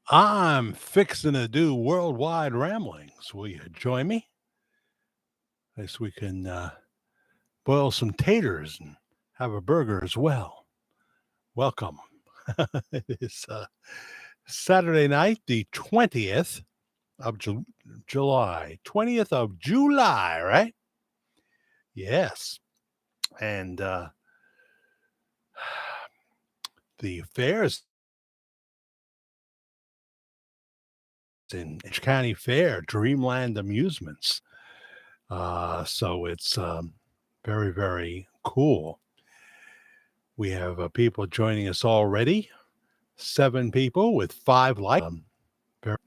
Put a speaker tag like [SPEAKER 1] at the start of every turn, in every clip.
[SPEAKER 1] I'm fixing to do worldwide ramblings. Will you join me? I guess we can boil some taters and have a burger as well. Welcome. It is Saturday night, the 20th of July. 20th of July, right? Yes. And the fairs in County Fair, Dreamland Amusements. So it's very, very cool. We have people joining us already. 7 people with 5 likes.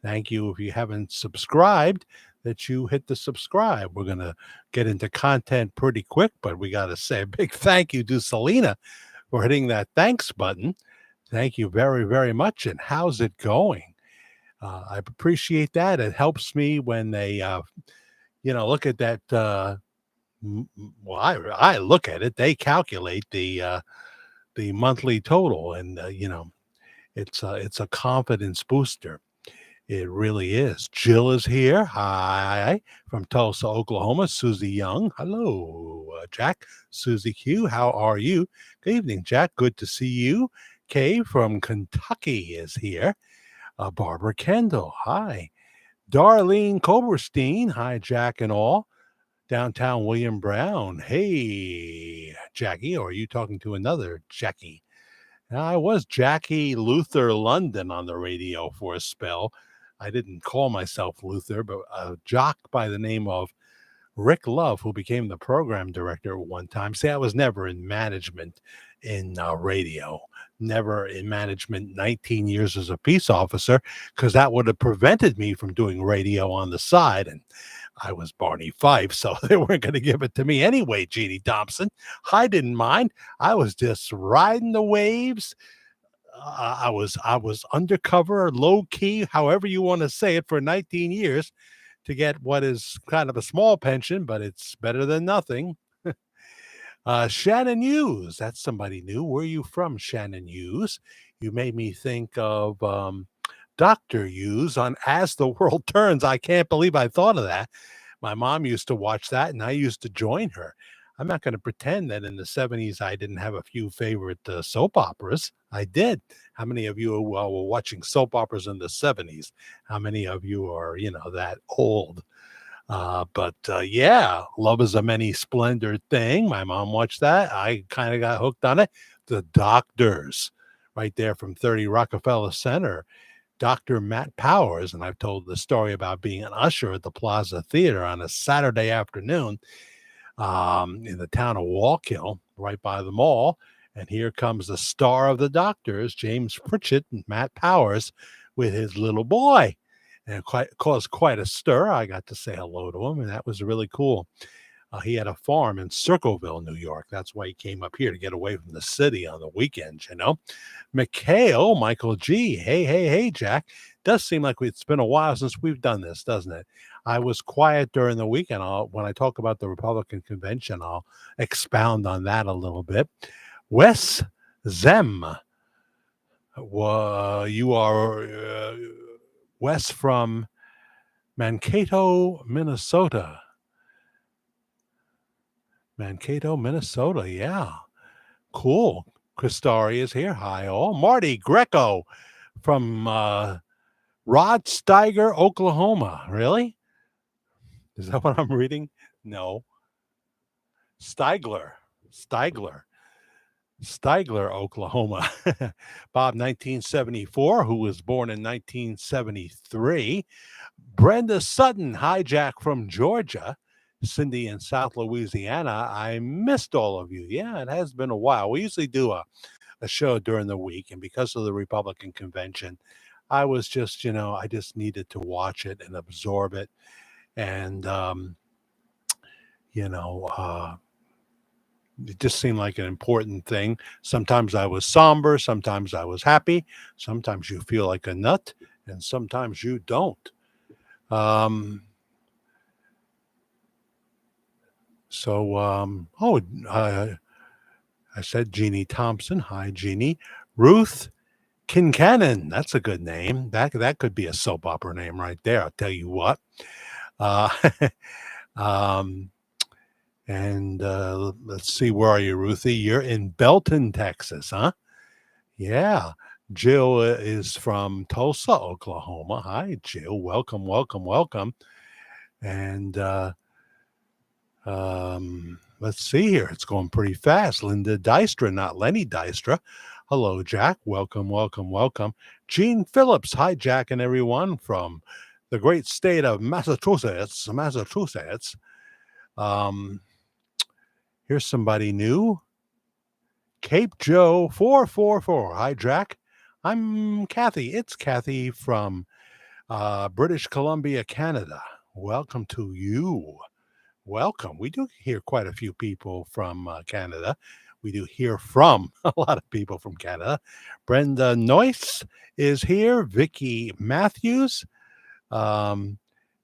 [SPEAKER 1] Thank you. If you haven't subscribed, that you hit the subscribe. We're going to get into content pretty quick, but we got to say a big thank you to Selena for hitting that thanks button. Thank you very, very much. And how's it going? I appreciate that. It helps me when they, look at that. Well, I look at it. They calculate the monthly total, and it's a confidence booster. It really is. Jill is here. Hi, from Tulsa, Oklahoma. Susie Young. Hello, Jack. Susie Q. How are you? Good evening, Jack. Good to see you. Kay from Kentucky is here. Barbara Kendall. Hi. Darlene Koberstein. Hi, Jack and all. Downtown William Brown. Hey, Jackie. Or are you talking to another Jackie? I was Jackie Luther London on the radio for a spell. I didn't call myself Luther, but a jock by the name of Rick Love, who became the program director at one time. See, I was never in management in radio, never in management 19 years as a peace officer, because that would have prevented me from doing radio on the side. And I was Barney Fife, so they weren't going to give it to me anyway, Jeannie Thompson. I didn't mind. I was just riding the waves. I was undercover, low key, however you want to say it, for 19 years to get what is kind of a small pension, but it's better than nothing. Shannon Hughes, that's somebody new. Where are you from, Shannon Hughes? You made me think of Dr. Hughes on As the World Turns. I can't believe I thought of that. My mom used to watch that, and I used to join her. I'm not going to pretend that in the 70s I didn't have a few favorite soap operas. I did. How many of you were watching soap operas in the 70s? How many of you are, that old? But yeah, Love is a Many Splendored Thing. My mom watched that. I kind of got hooked on it. The Doctors, right there from 30 Rockefeller Center. Dr. Matt Powers, and I've told the story about being an usher at the Plaza Theater on a Saturday afternoon in the town of Wallkill, right by the mall. And here comes the star of the Doctors, James Pritchett, and Matt Powers with his little boy. And it caused quite a stir. I got to say hello to him, and that was really cool. He had a farm in Circleville, New York. That's why he came up here to get away from the city on the weekends. Michael G. Hey, Jack. Does seem like it's been a while since we've done this, doesn't it? I was quiet during the week, and when I talk about the Republican convention, I'll expound on that a little bit. Wes Zem. You are Wes from Mankato, Minnesota. Mankato, Minnesota. Yeah. Cool. Christari is here. Hi, all. Marty Greco from Rod Steiger, Oklahoma. Really? Is that what I'm reading? No. Steigler, Oklahoma. Bob, 1974, who was born in 1973. Brenda Sutton, hijack from Georgia. Cindy in South Louisiana. I missed all of you. Yeah, it has been a while. We usually do a show during the week, and because of the Republican convention, I was just, I just needed to watch it and absorb it. And, it just seemed like an important thing. Sometimes I was somber, sometimes I was happy, sometimes you feel like a nut, and sometimes you don't. Um, I said Jeannie Thompson. Hi, Jeannie. Ruth Kincannon, that's a good name. That could be a soap opera name right there. I'll tell you what. Uh, um, and let's see, where are you, Ruthie? You're in Belton, Texas, huh? Yeah. Jill is from Tulsa, Oklahoma. Hi, Jill. Welcome, welcome, welcome. And let's see here. It's going pretty fast. Linda Dystra, not Lenny Dystra. Hello, Jack. Welcome, welcome, welcome. Gene Phillips. Hi, Jack and everyone from the great state of Massachusetts. Massachusetts. Um, here's somebody new. Cape Joe 444. Hi, Jack. I'm Kathy. It's Kathy from British Columbia, Canada. Welcome to you. Welcome. We do hear quite a few people from Canada. We do hear from a lot of people from Canada. Brenda Noyce is here. Vicky Matthews. And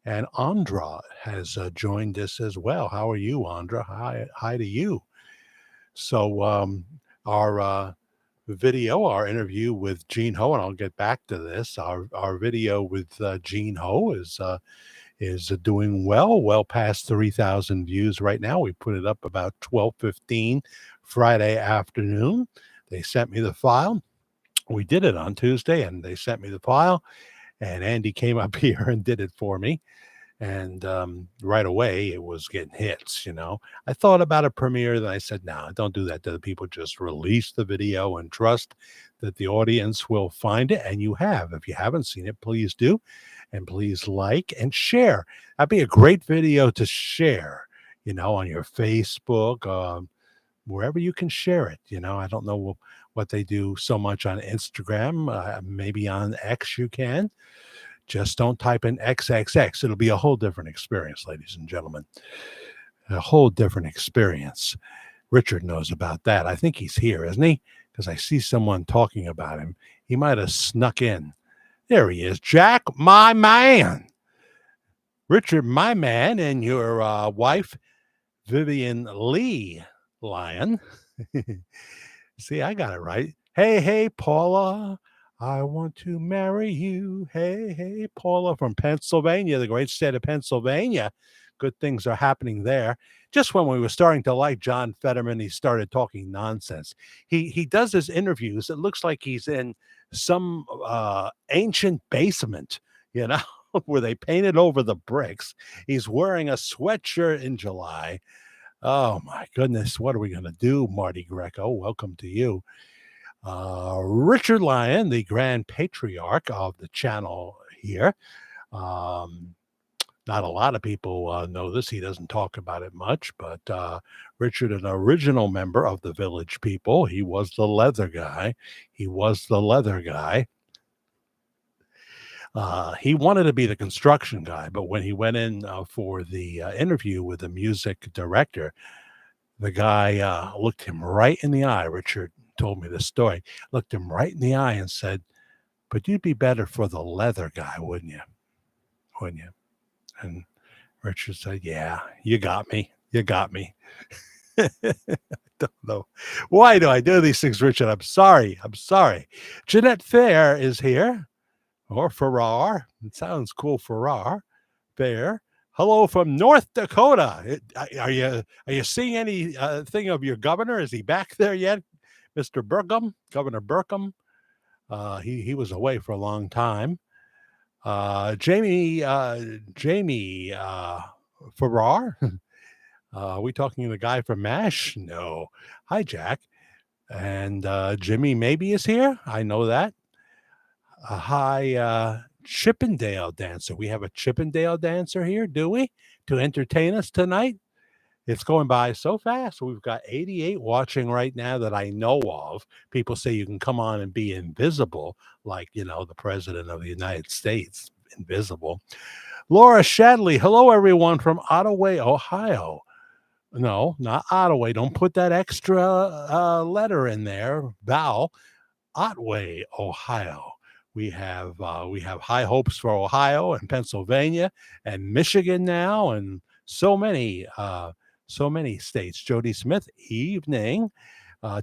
[SPEAKER 1] Andra has joined us as well. How are you, Andra? Hi to you. So our video, our interview with Gene Ho, and I'll get back to this. Our video with Gene Ho is doing well past 3,000 views right now. We put it up about 12:15 Friday afternoon. They sent me the file. We did it on Tuesday, and they sent me the file. And Andy came up here and did it for me. And right away, it was getting hits. I thought about a premiere, then I said, no, don't do that to the people. Just release the video and trust that the audience will find it. And you have. If you haven't seen it, please do. And please like and share. That'd be a great video to share, on your Facebook, wherever you can share it. I don't know what they do so much on Instagram. Maybe on X you can. Just don't type in XXX. It'll be a whole different experience, ladies and gentlemen. A whole different experience. Richard knows about that. I think he's here, isn't he? Because I see someone talking about him. He might have snuck in. There he is. Jack, my man. Richard, my man, and your wife, Vivian Lee Lyon. See, I got it right. Hey, Paula. I want to marry you. Hey, Paula from Pennsylvania, the great state of Pennsylvania. Good things are happening there. Just when we were starting to like John Fetterman, he started talking nonsense. He does his interviews. It looks like he's in some ancient basement, where they painted over the bricks. He's wearing a sweatshirt in July. Oh, my goodness. What are we going to do, Marty Greco? Welcome to you. Richard Lyon, the grand patriarch of the channel here. Not a lot of people know this. He doesn't talk about it much, but Richard, an original member of the Village People. He was the leather guy. He wanted to be the construction guy, but when he went in for the interview with the music director, the guy looked him right in the eye. Richard told me this story, looked him right in the eye and said, but you'd be better for the leather guy, wouldn't you? And Richard said, yeah, you got me. I don't know. Why do I do these things, Richard? I'm sorry. Jeanette Fair is here, or Farrar. It sounds cool, Farrar. Fair. Hello from North Dakota. Are you seeing anything of your governor? Is he back there yet? Mr. Burkham, Governor Burkham. He was away for a long time. Jamie Farrar. Are we talking to the guy from MASH? No. Hi, Jack. And Jimmy maybe is here. I know that. Hi, Chippendale dancer. We have a Chippendale dancer here, do we? To entertain us tonight? It's going by so fast. We've got 88 watching right now that I know of. People say you can come on and be invisible, like, the president of the United States, invisible. Laura Shadley. Hello, everyone from Ottawa, Ohio. No, not Ottawa. Don't put that extra letter in there. Vowel. Otway, Ohio. We have high hopes for Ohio and Pennsylvania and Michigan now, and so many states. Jody Smith, evening.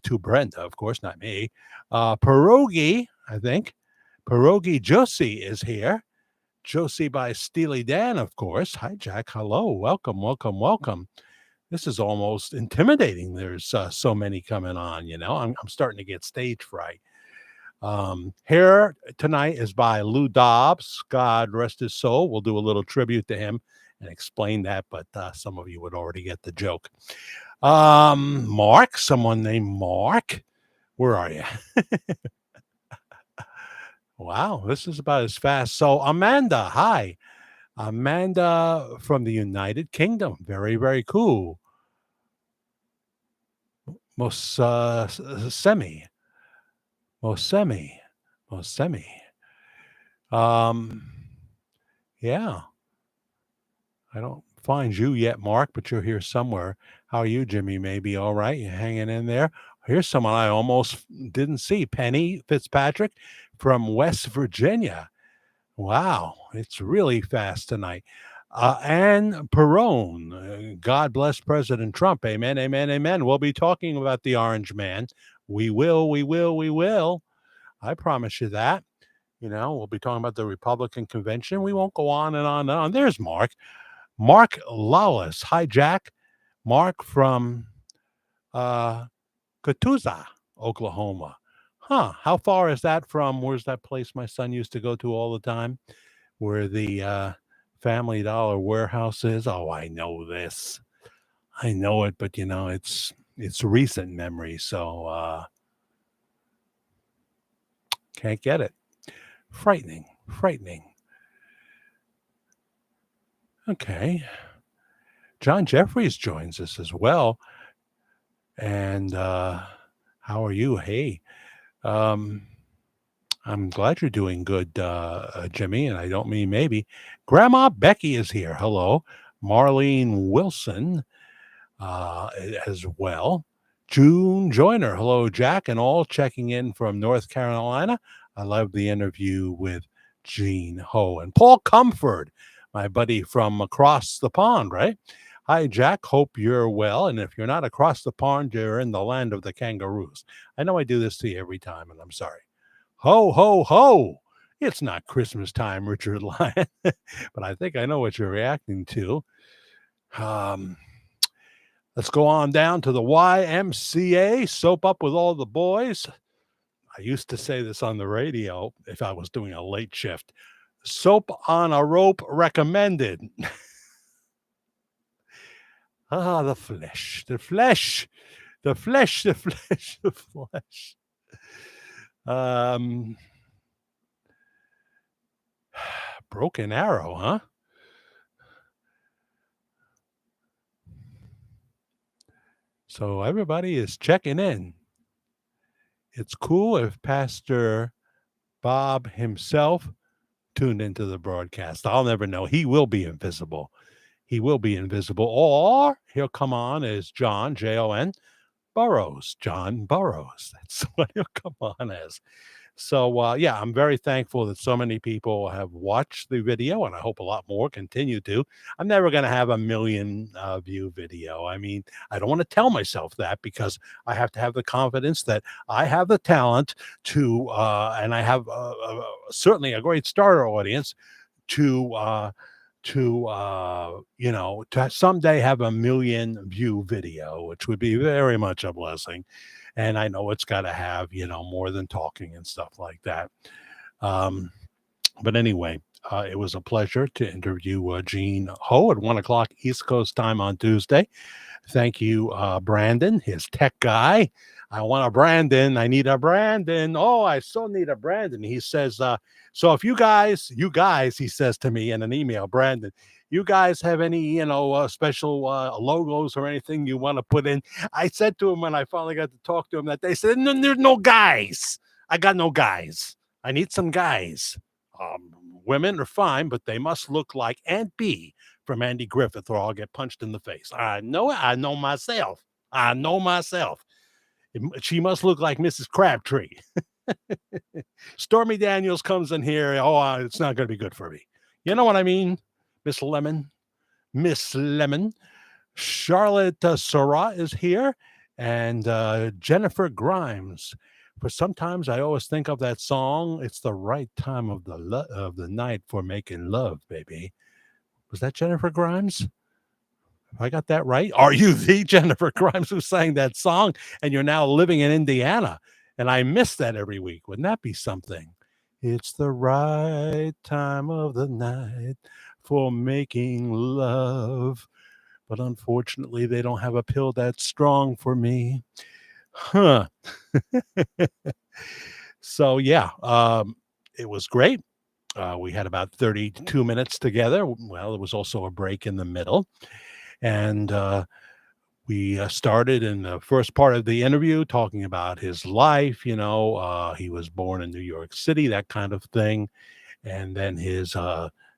[SPEAKER 1] to Brenda, of course, not me. Pierogi, I think. Pierogi Josie is here. Josie by Steely Dan, of course. Hi, Jack. Hello. Welcome, welcome, welcome. This is almost intimidating. There's so many coming on, you know. I'm starting to get stage fright. Here tonight is by Lou Dobbs. God rest his soul. We'll do a little tribute to him and explain that, but some of you would already get the joke. Mark, someone named Mark. Where are you? Wow, this is about as fast. So, Amanda, hi. Amanda from the United Kingdom. Very, very cool. Mosemi. Mosemi. Mosemi. Um, yeah. I don't find you yet, Mark, but you're here somewhere. How are you, Jimmy? Maybe all right. You hanging in there? Here's someone I almost didn't see. Penny Fitzpatrick from West Virginia. Wow, it's really fast tonight. Anne Perone. God bless President Trump. Amen, amen, amen. We'll be talking about the Orange Man. We will, we will, we will. I promise you that. You know, we'll be talking about the Republican convention. We won't go on and on and on. There's Mark. Mark Lawless. Hi, Jack. Mark from Catoosa, Oklahoma. Huh. How far is that from where's that place my son used to go to all the time? Where the Family Dollar warehouse is. Oh, I know this. I know it, but you know, it's recent memory, so can't get it. Frightening, frightening. Okay. John Jeffries joins us as well. And how are you? Hey. I'm glad you're doing good, Jimmy, and I don't mean maybe. Grandma Becky is here. Hello. Marlene Wilson as well. June Joyner. Hello, Jack, and all checking in from North Carolina. I love the interview with Gene Ho and Paul Comfort, my buddy from across the pond, right? Hi, Jack. Hope you're well. And if you're not across the pond, you're in the land of the kangaroos. I know I do this to you every time, and I'm sorry. Ho, ho, ho. It's not Christmas time, Richard Lyon, but I think I know what you're reacting to. Let's go on down to the YMCA, soap up with all the boys. I used to say this on the radio if I was doing a late shift. Soap on a rope recommended. The flesh, the flesh, the flesh, the flesh, the flesh. Broken Arrow, huh? So everybody is checking in. It's cool if Pastor Bob himself tuned into the broadcast. I'll never know. He will be invisible. He will be invisible. Or he'll come on as John, Jon, Burroughs. John Burroughs. That's what he'll come on as. So, yeah, I'm very thankful that so many people have watched the video, and I hope a lot more continue to. I'm never going to have a million view video. I mean, I don't want to tell myself that because I have to have the confidence that I have the talent to, and I have certainly a great starter audience to to someday have a million view video, which would be very much a blessing. And I know it's got to have, more than talking and stuff like that. But anyway, it was a pleasure to interview Gene Ho at 1:00 East Coast time on Tuesday. Thank you, Brandon, his tech guy. I want a Brandon. I need a Brandon. Oh, I still need a Brandon. He says, so if you guys, he says to me in an email, Brandon, you guys have any, special logos or anything you want to put in? I said to him when I finally got to talk to him that they said, no, there's no guys. I got no guys. I need some guys. Women are fine, but they must look like Aunt B from Andy Griffith or I'll get punched in the face. I know myself. I know myself. She must look like Mrs. Crabtree. Stormy Daniels comes in here. Oh, it's not going to be good for me. You know what I mean? Miss Lemon. Charlotte Surratt is here. and Jennifer Grimes. For sometimes I always think of that song. It's the right time of the night for making love, baby. Was that Jennifer Grimes? I got that right. Are you the Jennifer Grimes who sang that song? And you're now living in Indiana, and I miss that every week. Wouldn't that be something? It's the right time of the night for making love. But unfortunately, they don't have a pill that's strong for me. Huh. So, yeah, it was great. We had about 32 minutes together. Well, there was also a break in the middle. And we started in the first part of the interview talking about his life. He was born in New York City, that kind of thing. And then his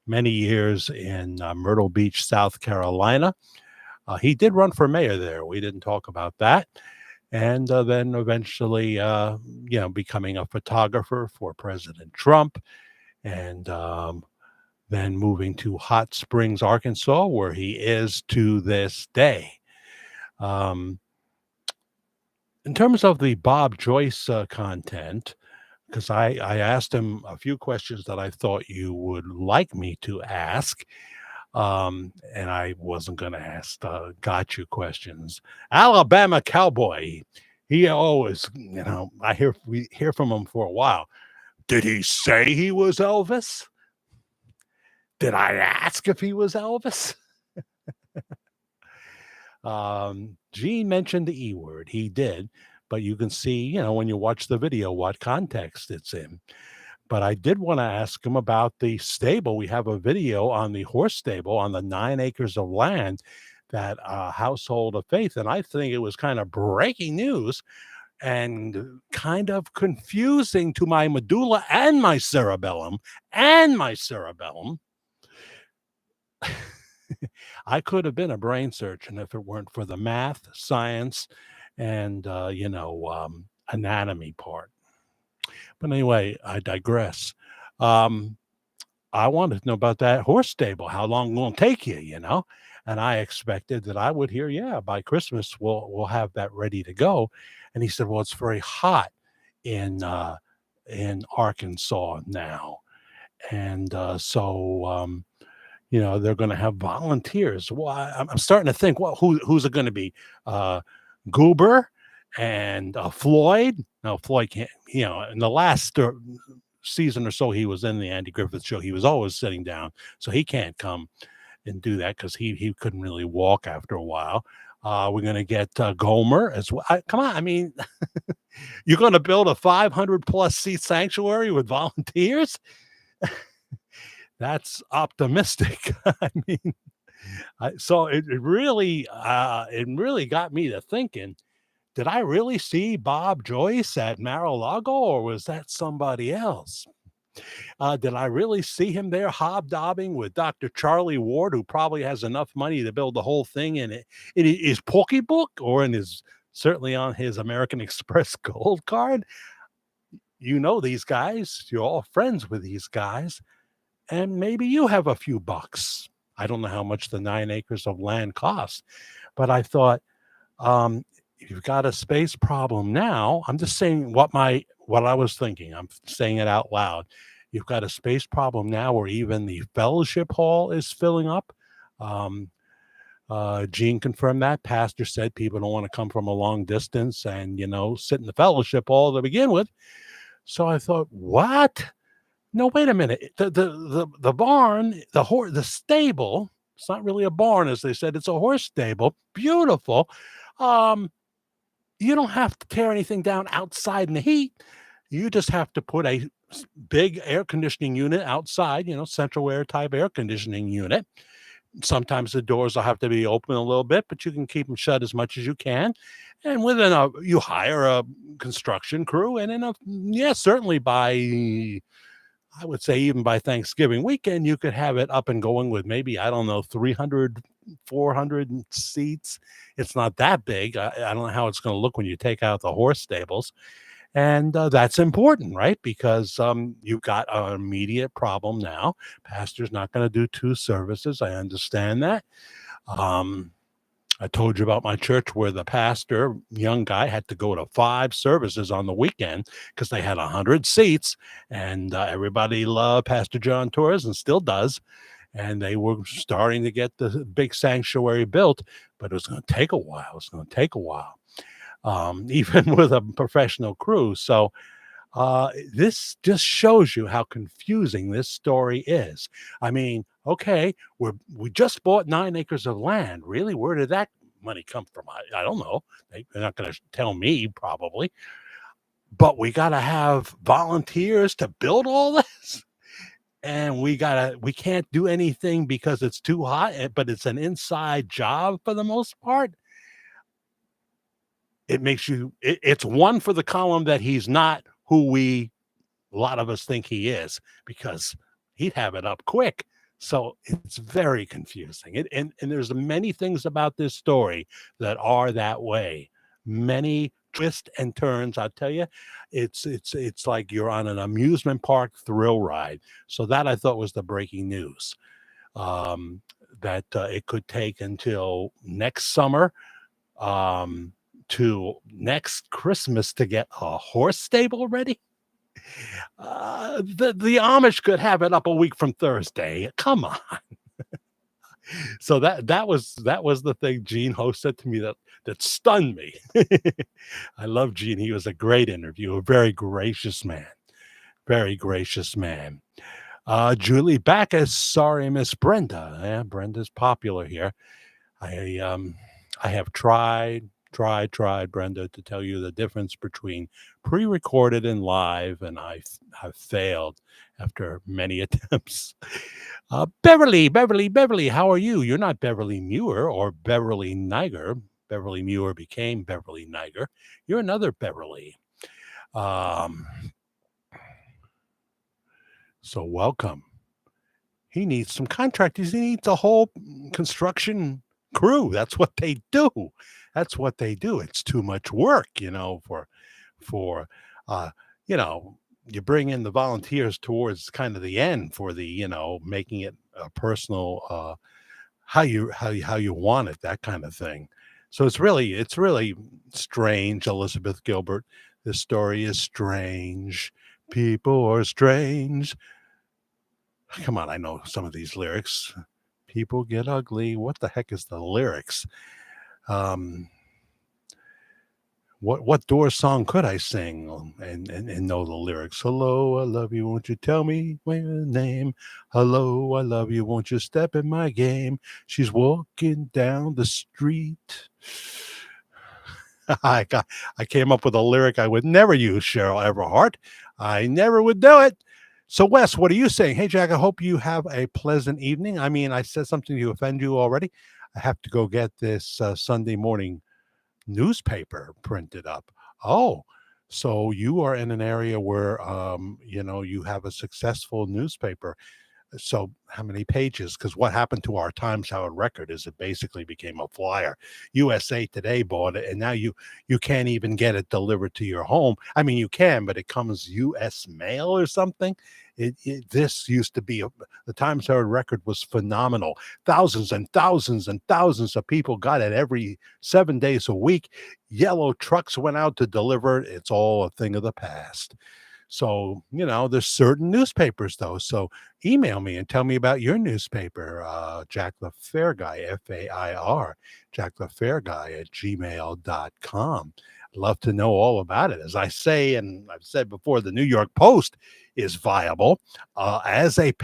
[SPEAKER 1] many years in Myrtle Beach, South Carolina. He did run for mayor there. We didn't talk about that. And then eventually, becoming a photographer for President Trump, and then moving to Hot Springs, Arkansas, where he is to this day. Um, in terms of the Bob Joyce content, because I asked him a few questions that I thought you would like me to ask. And I wasn't going to ask gotcha questions. Alabama cowboy. He always, we hear from him for a while. Did he say he was Elvis? Did I ask if he was Elvis? Gene mentioned the E word. He did, but you can see, when you watch the video, what context it's in. But I did want to ask him about the stable. We have a video on the horse stable on the 9 acres of land, that household of faith. And I think it was kind of breaking news and kind of confusing to my medulla and my cerebellum I could have been a brain surgeon if it weren't for the math, science, and, anatomy part. But anyway, I digress. Um, I wanted to know about that horse stable. How long will it take you? And I expected that I would hear, yeah, by Christmas we'll have that ready to go. And he said, well, it's very hot in Arkansas now, and they're going to have volunteers. Well, I'm starting to think, well, who's it going to be? Goober and Floyd? No, Floyd can't. In the last season or so he was in the Andy Griffith Show, he was always sitting down, so he can't come and do that because he couldn't really walk after a while. We're going to get Gomer as well. Come on, I mean, you're going to build a 500 plus seat sanctuary with volunteers? That's optimistic. I mean, so it really got me to thinking, did I really see Bob Joyce at Mar-a-Lago, or was that somebody else? Did I really see him there hobnobbing with Dr. Charlie Ward, who probably has enough money to build the whole thing in his pocketbook, or certainly on his American Express Gold card? These guys, you're all friends with these guys, and maybe you have a few bucks. I don't know how much the 9 acres of land costs, but I thought, if you've got a space problem now, I'm just saying what I was thinking. I'm saying it out loud. You've got a space problem now where even the fellowship hall is filling up. Um, Gene confirmed that. Pastor said people don't want to come from a long distance and, sit in the fellowship hall to begin with. So I thought, what? No, wait a minute. The barn, the stable, it's not really a barn, as they said. It's a horse stable. Beautiful. You don't have to tear anything down outside in the heat. You just have to put a big air conditioning unit outside, central air type air conditioning unit. Sometimes the doors will have to be open a little bit, but you can keep them shut as much as you can. And you hire a construction crew, and certainly by, I would say, even by Thanksgiving weekend, you could have it up and going with maybe, I don't know, 300, 400 seats. It's not that big. I don't know how it's going to look when you take out the horse stables. And that's important, right? Because you've got an immediate problem now. Pastor's not going to do 2 services. I understand that. Um, I told you about my church where the pastor, young guy, had to go to 5 services on the weekend because they had 100 seats, and, everybody loved Pastor John Torres and still does, and they were starting to get the big sanctuary built, but it was gonna take a while, it was gonna take a while, even with a professional crew, so this just shows you how confusing this story is. I mean, okay, we just bought 9 acres of land. Really, where did that money come from? I don't know. They're not going to tell me probably, but we got to have volunteers to build all this. And we can't do anything because it's too hot, but it's an inside job for the most part. It's one for the column that he's not who we a lot of us think he is because he'd have it up quick. So it's very confusing. And there's many things about this story that are that way. Many twists and turns. I tell you, it's like you're on an amusement park thrill ride. So that I thought was the breaking news. Um, that it could take until next summer to next Christmas to get a horse stable ready. The Amish could have it up a week from Thursday. Come on. So that was the thing Gene Ho said to me that stunned me. I love Gene. He was a great interview, a very gracious man. Very gracious man. Julie Backus, sorry, Miss Brenda. Yeah, Brenda's popular here. I um I have tried, Brenda, to tell you the difference between pre-recorded and live, and have failed after many attempts. Beverly, how are you? You're not Beverly Muir or Beverly Niger. Beverly Muir became Beverly Niger. You're another Beverly. Um, so welcome. He needs some contractors. He needs a whole construction crew. That's what they do. That's what they do. It's too much work, for uh, you know, you bring in the volunteers towards kind of the end for the, making it a personal how you want it, that kind of thing. So it's really strange, Elizabeth Gilbert. This story is strange. People are strange. Come on, I know some of these lyrics. People get ugly. What the heck is the lyrics? Um, what Doors song could I sing and know the lyrics? Hello, I love you. Won't you tell me my name? Hello, I love you. Won't you step in my game? She's walking down the street. I got I came up with a lyric I would never use, Cheryl Everhart. I never would do it. So, Wes, what are you saying? Hey, Jack, I hope you have a pleasant evening. I mean, I said something to offend you already. I have to go get this Sunday morning newspaper printed up. Oh, so you are in an area where, you have a successful newspaper. So how many pages? Because what happened to our Times Howard record is it basically became a flyer. USA Today bought it, and now you can't even get it delivered to your home. I mean, you can, but it comes U.S. mail or something. This used to be the Times Howard record was phenomenal. Thousands and thousands and thousands of people got it every 7 days a week. Yellow trucks went out to deliver it. It's all a thing of the past. So, there's certain newspapers though. So email me and tell me about your newspaper, Jack the Fair Guy, FAIR, Jack the Fair Guy at gmail.com. I'd love to know all about it. As I say, and I've said before, the New York Post is viable as a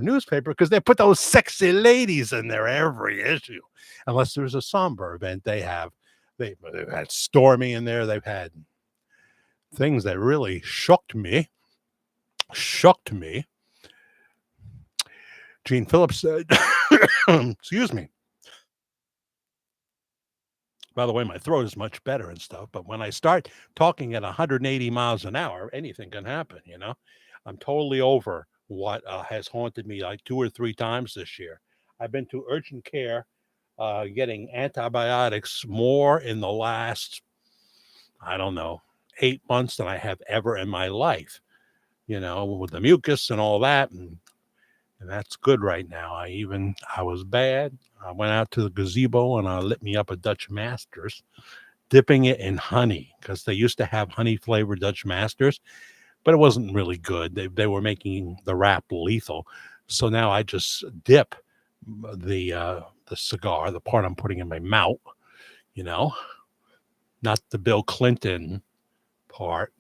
[SPEAKER 1] newspaper, because they put those sexy ladies in there every issue. Unless there's a somber event, they've had Stormy in there. They've had things that really shocked me. Gene Phillips said, excuse me. By the way, my throat is much better and stuff, but when I start talking at 180 miles an hour, anything can happen. I'm totally over what has haunted me like 2 or 3 times this year. I've been to urgent care getting antibiotics more in the last, I don't know, 8 months than I have ever in my life, with the mucus and all that. And and that's good right now. I was bad. I went out to the gazebo and I lit me up a Dutch Masters, dipping it in honey because they used to have honey flavored Dutch Masters, but it wasn't really good. They were making the wrap lethal, so now I just dip the cigar, the part I'm putting in my mouth, you know, not the Bill Clinton part.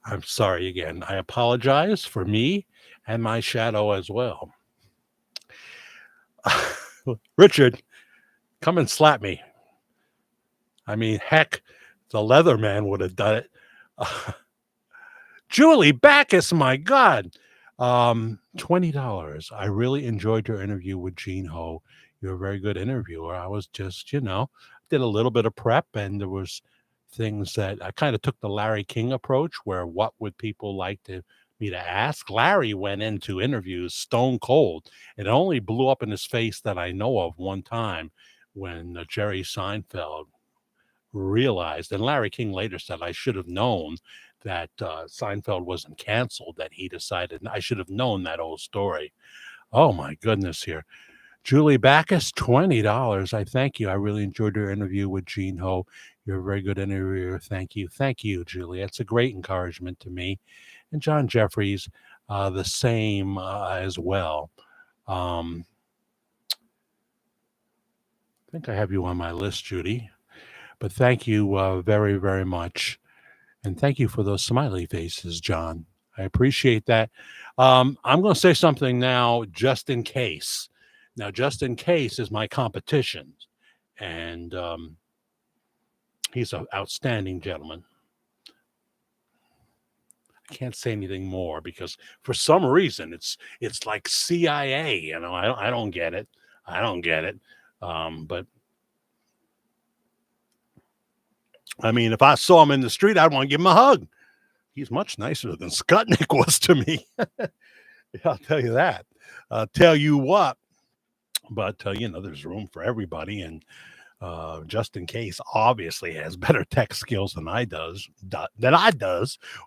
[SPEAKER 1] I'm sorry again. I apologize for me and my shadow as well. Richard, come and slap me. I mean, heck, the leather man would have done it. Julie Backus, my God. $20. I really enjoyed your interview with Gene Ho. You're a very good interviewer. I was just, did a little bit of prep, and there was things that I kind of took the Larry King approach, where what would people like me to ask? Larry went into interviews stone cold. It only blew up in his face that I know of one time when Jerry Seinfeld realized, and Larry King later said, I should have known that Seinfeld wasn't canceled, that he decided, I should have known that whole story. Oh my goodness here. Julie Backus, $20. I thank you. I really enjoyed your interview with Gene Ho. You're a very good interviewer. Thank you. Thank you, Julie. It's a great encouragement to me. And John Jeffries, the same as well. I think I have you on my list, Judy. But thank you very, very much. And thank you for those smiley faces, John. I appreciate that. I'm going to say something now, just in case. Now, just in case is my competition. And he's an outstanding gentleman. I can't say anything more because for some reason it's like CIA. I don't get it. I don't get it. But I mean, if I saw him in the street, I'd want to give him a hug. He's much nicer than Skutnik was to me. I'll tell you that. Tell you what. But there's room for everybody, and just in case, obviously has better tech skills than I does,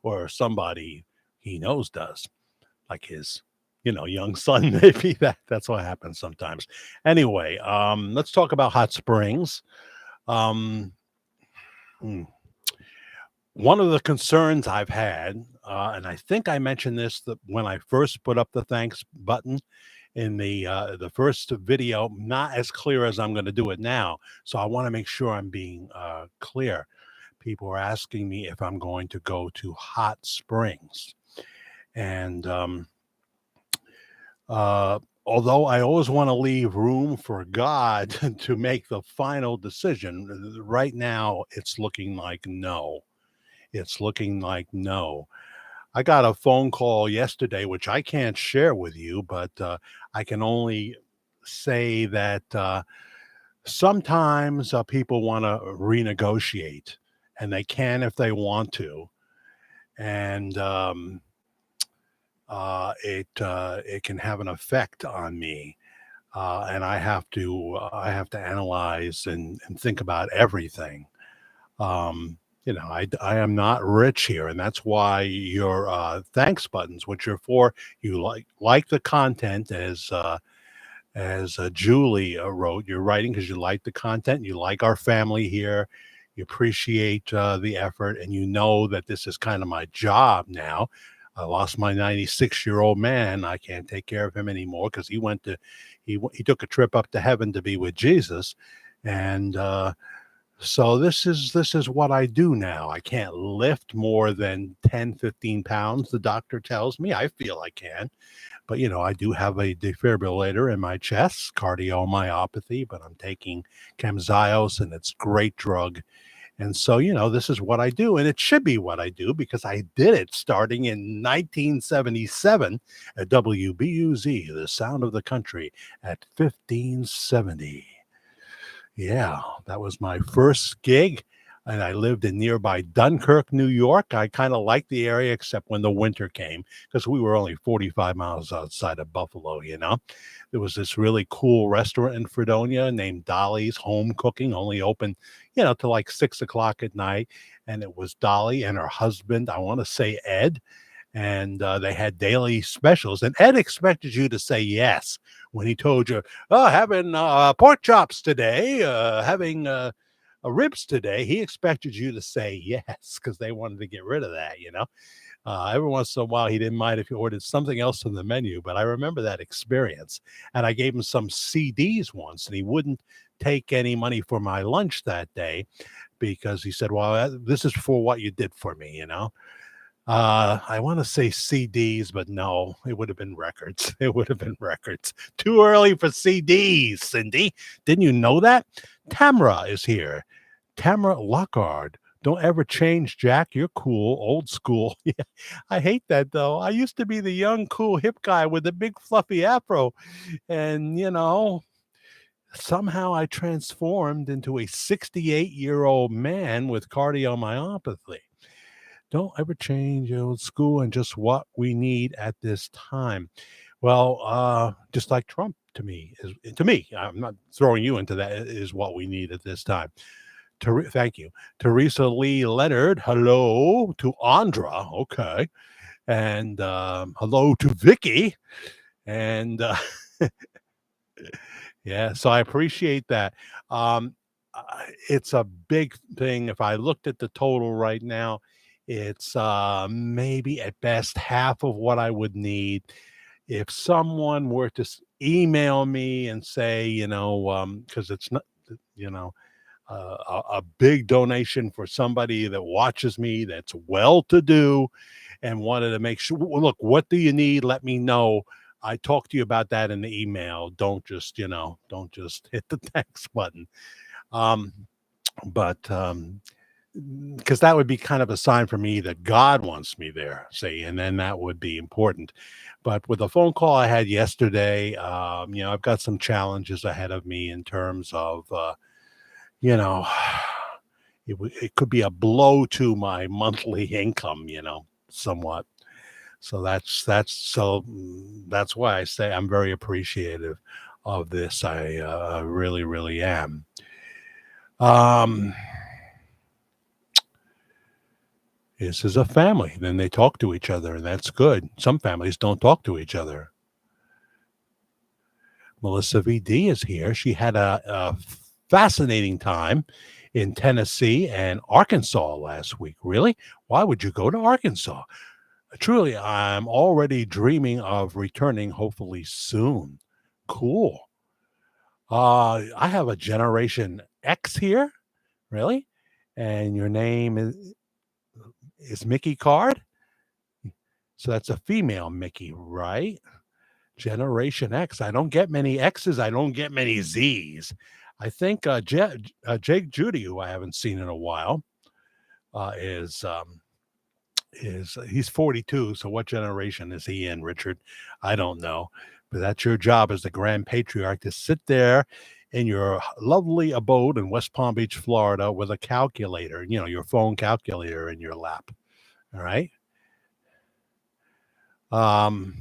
[SPEAKER 1] or somebody he knows does, like his young son. Maybe that's what happens sometimes. Anyway, let's talk about hot springs. Um, hmm. One of the concerns I've had, and I think I mentioned this when I first put up the thanks button in the first video, not as clear as I'm going to do it now. So I want to make sure I'm being clear. People are asking me if I'm going to go to hot springs, and although I always want to leave room for God to make the final decision, right now it's looking like no. It's looking like no. I got a phone call yesterday, which I can't share with you, but I can only say that sometimes people want to renegotiate, and they can if they want to, and it can have an effect on me, and I have to analyze and think about everything. I am not rich here, and that's why your thanks buttons, which are for you like the content, as Julie wrote, you're writing because you like the content, you like our family here, you appreciate the effort, and you know that this is kind of my job now. I lost my 96-year-old man. I can't take care of him anymore because he took a trip up to heaven to be with Jesus, and so this is what I do now. I can't lift more than 10, 15 pounds. The doctor tells me. I feel I can. But, I do have a defibrillator in my chest, cardiomyopathy, but I'm taking Camzyos, and it's a great drug. And so, this is what I do. And it should be what I do because I did it starting in 1977 at WBUZ, the sound of the country, at 1570. Yeah, that was my first gig, and I lived in nearby Dunkirk, New York. I kind of liked the area, except when the winter came, because we were only 45 miles outside of Buffalo. There was this really cool restaurant in Fredonia named Dolly's Home Cooking, only open, till like 6 o'clock at night. And it was Dolly and her husband, I want to say Ed, and they had daily specials. And Ed expected you to say yes when he told you, "Oh, having pork chops today, having ribs today." He expected you to say yes because they wanted to get rid of that. Every once in a while, he didn't mind if you ordered something else on the menu, but I remember that experience. And I gave him some CDs once, and he wouldn't take any money for my lunch that day because he said, "Well, this is for what you did for me." I want to say CDs, but no, it would have been records. It would have been records. Too early for CDs, Cindy. Didn't you know that? Tamara is here. Tamara Lockhart. Don't ever change, Jack. You're cool, old school. Yeah, I hate that though. I used to be the young, cool, hip guy with the big fluffy afro. And somehow I transformed into a 68-year-old man with cardiomyopathy. Don't ever change old school and just what we need at this time. Well, just like Trump to me, I'm not throwing you into that, is what we need at this time. Thank you. Teresa Lee Leonard, hello to Andra. Okay. And hello to Vicky. And yeah, so I appreciate that. Um, it's a big thing. If I looked at the total right now, it's maybe at best half of what I would need. If someone were to email me and say, because it's not, you know, a big donation for somebody that watches me that's well to do and wanted to make sure, "Well, look, what do you need? Let me know. I talked to you about that in the email. Don't just hit the thanks button." Um, but because that would be kind of a sign for me that God wants me there, see, and then that would be important. But with the phone call I had yesterday, I've got some challenges ahead of me in terms of, you know, it could be a blow to my monthly income, somewhat. So that's why I say I'm very appreciative of this. I really, really am. Um, this is a family. Then they talk to each other, and that's good. Some families don't talk to each other. Melissa VD is here. She had a fascinating time in Tennessee and Arkansas last week. Really? Why would you go to Arkansas? Truly, I'm already dreaming of returning, hopefully soon. Cool. I have a Generation X here, really, and your name is Mickey Card. So that's a female Mickey, right? Generation X. I don't get many X's. I don't get many Z's. I think Jake Judy, who I haven't seen in a while, is he's 42. So what generation is he in, Richard? I don't know. But that's your job as the grand patriarch, to sit there in your lovely abode in West Palm Beach, Florida, with a calculator, your phone calculator in your lap. All right. Um,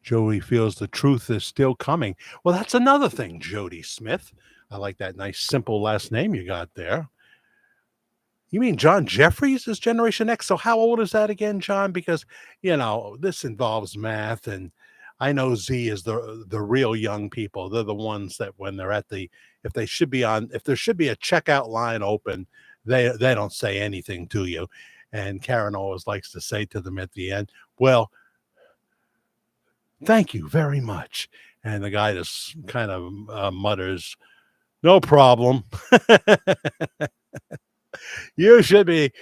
[SPEAKER 1] Jody feels the truth is still coming. Well, that's another thing, Jody Smith. I like that nice, simple last name you got there. You mean John Jeffries is Generation X? So how old is that again, John? Because this involves math, and I know Z is the real young people. They're the ones that when they're if there should be a checkout line open, they don't say anything to you. And Karen always likes to say to them at the end, "Well, thank you very much." And the guy just kind of mutters, "No problem." You should be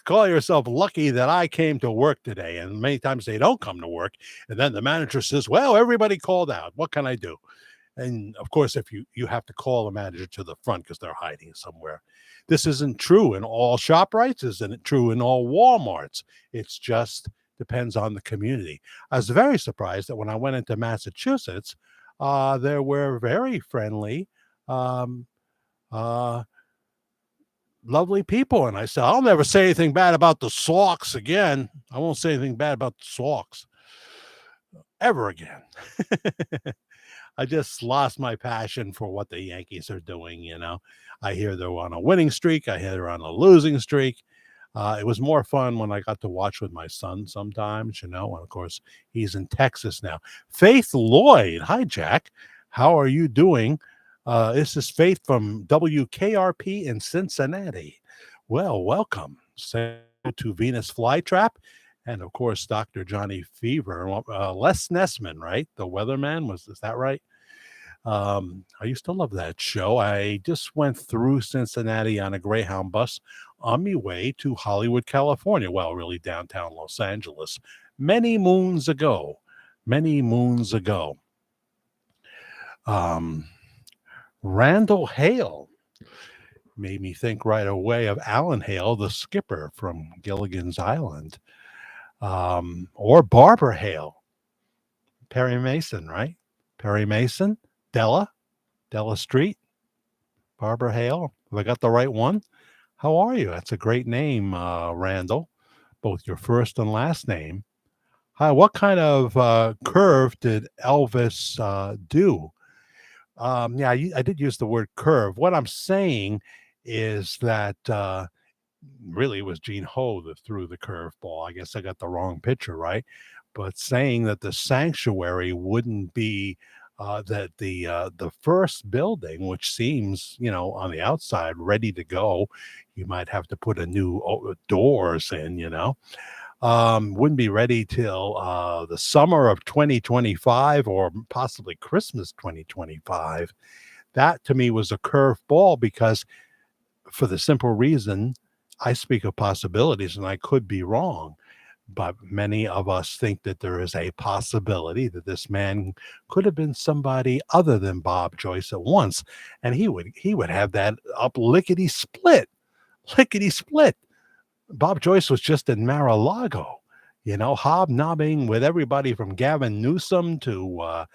[SPEAKER 1] call yourself lucky that I came to work today. And many times they don't come to work. And then the manager says, "Well, everybody called out. What can I do?" And of course, if you have to call the manager to the front because they're hiding somewhere. This isn't true in all ShopRites, isn't true in all Walmarts. It's just depends on the community. I was very surprised that when I went into Massachusetts, there were very friendly, um, uh, lovely people. And I said, "I'll never say anything bad about the Sox again. I won't say anything bad about the Sox ever again." I just lost my passion for what the Yankees are doing. I hear they're on a winning streak. I hear they're on a losing streak. It was more fun when I got to watch with my son sometimes, and of course, he's in Texas now. Faith Lloyd. Hi, Jack. How are you doing? This is Faith from WKRP in Cincinnati. Well, welcome. Say to Venus Flytrap. And of course, Dr. Johnny Fever. Les Nessman, right? The weatherman. Is that right? I used to love that show. I just went through Cincinnati on a Greyhound bus on my way to Hollywood, California. Well, really downtown Los Angeles. Many moons ago. Many moons ago. Um, Randall Hale made me think right away of Alan Hale, the skipper from Gilligan's Island, or Barbara Hale, Perry Mason, right? Perry Mason, Della Street, Barbara Hale. Have I got the right one? How are you? That's a great name, Randall, both your first and last name. Hi, what kind of curve did Elvis do? Yeah, I did use the word curve. What I'm saying is that really it was Gene Ho that threw the curveball. I guess I got the wrong picture, right? But saying that the sanctuary wouldn't be that the first building, which seems on the outside ready to go, you might have to put a new doors in, wouldn't be ready till the summer of 2025 or possibly Christmas 2025. That to me was a curveball because for the simple reason I speak of possibilities and I could be wrong. But many of us think that there is a possibility that this man could have been somebody other than Bob Joyce at once, and he would have that up lickety split. Bob Joyce was just in Mar-a-Lago, hobnobbing with everybody from Gavin Newsom to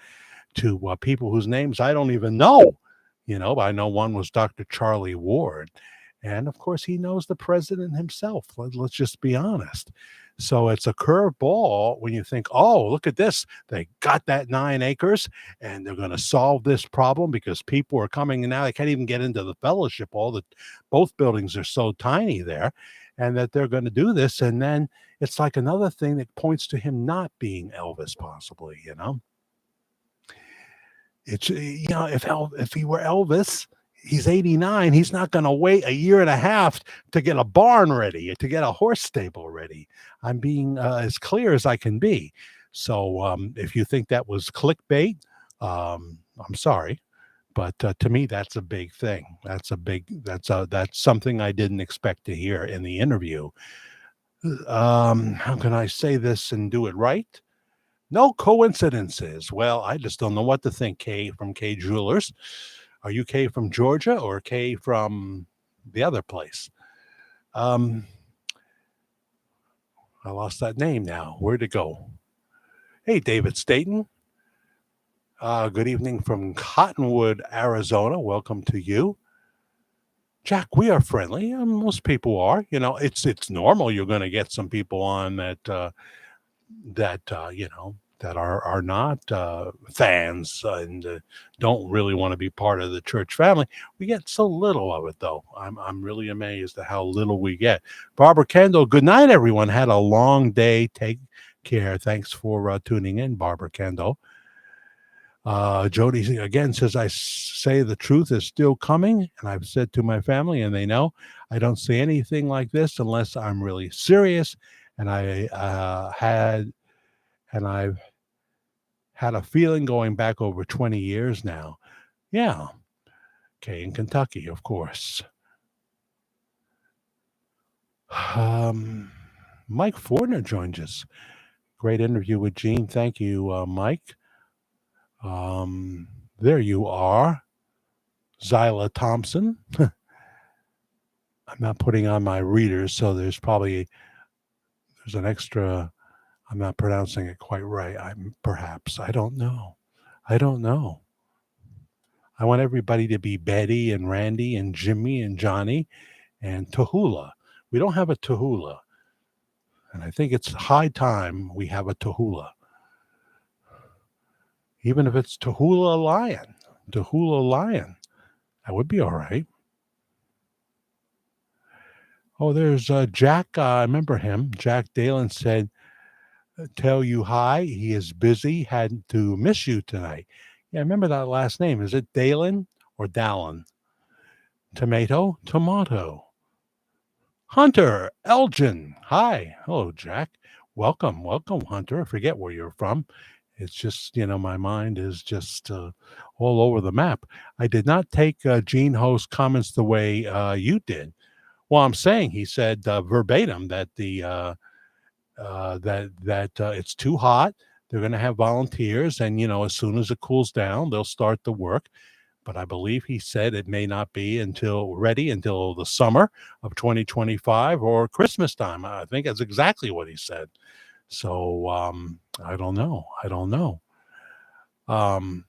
[SPEAKER 1] people whose names I don't even know. But I know one was Dr. Charlie Ward. And of course, he knows the president himself. Let's just be honest. So it's a curveball when you think, oh, look at this. They got that 9 acres and they're going to solve this problem because people are coming and now they can't even get into the fellowship. Both buildings are so tiny there, and that they're going to do this. And then it's like another thing that points to him not being Elvis, possibly. It's if he were Elvis, he's 89. He's not going to wait a year and a half to get a barn ready, to get a horse stable ready. I'm being as clear as I can be. So if you think that was clickbait, I'm sorry, but to me that's a big thing. That's something I didn't expect to hear in the interview. How can I say this and do it right? No coincidences. Well, I just don't know what to think. Kay from K Jewelers. Are you Kay from Georgia or Kay from the other place? I lost that name now. Where'd it go? Hey, David Staten. Good evening from Cottonwood, Arizona. Welcome to you. Jack, we are friendly. Most people are. It's normal. You're going to get some people on that are not fans and don't really want to be part of the church family. We get so little of it, though. I'm really amazed at how little we get. Barbara Kendall, good night, everyone. Had a long day. Take care. Thanks for tuning in, Barbara Kendall. Jody again says, I say the truth is still coming, and I've said to my family, and they know, I don't say anything like this unless I'm really serious, and I've had a feeling going back over 20 years now. Yeah. Okay, in Kentucky, of course. Mike Fortner joins us. Great interview with Gene. Thank you, Mike. There you are. Zyla Thompson. I'm not putting on my readers, so there's an extra. I'm not pronouncing it quite right. I don't know. I want everybody to be Betty and Randy and Jimmy and Johnny and Tahula. We don't have a Tahula. And I think it's high time we have a Tahula. even if it's Tahula Lion. Tahula Lion. That would be all right. Oh, there's Jack. I remember him. Jack Dalen said, tell you hi. He is busy. Had to miss you tonight. Yeah, I remember that last name. Is it Dalen or Dallin? Tomato, tomato. Hunter, Elgin. Hi. Hello, Jack. Welcome, welcome, Hunter. I forget where you're from. It's just, my mind is just all over the map. I did not take Gene Ho's comments the way you did. Well, I'm saying he said verbatim that it's too hot. They're going to have volunteers, and as soon as it cools down, they'll start the work. But I believe he said it may not be until the summer of 2025 or Christmas time. I think that's exactly what he said. So I don't know. I don't know. Um,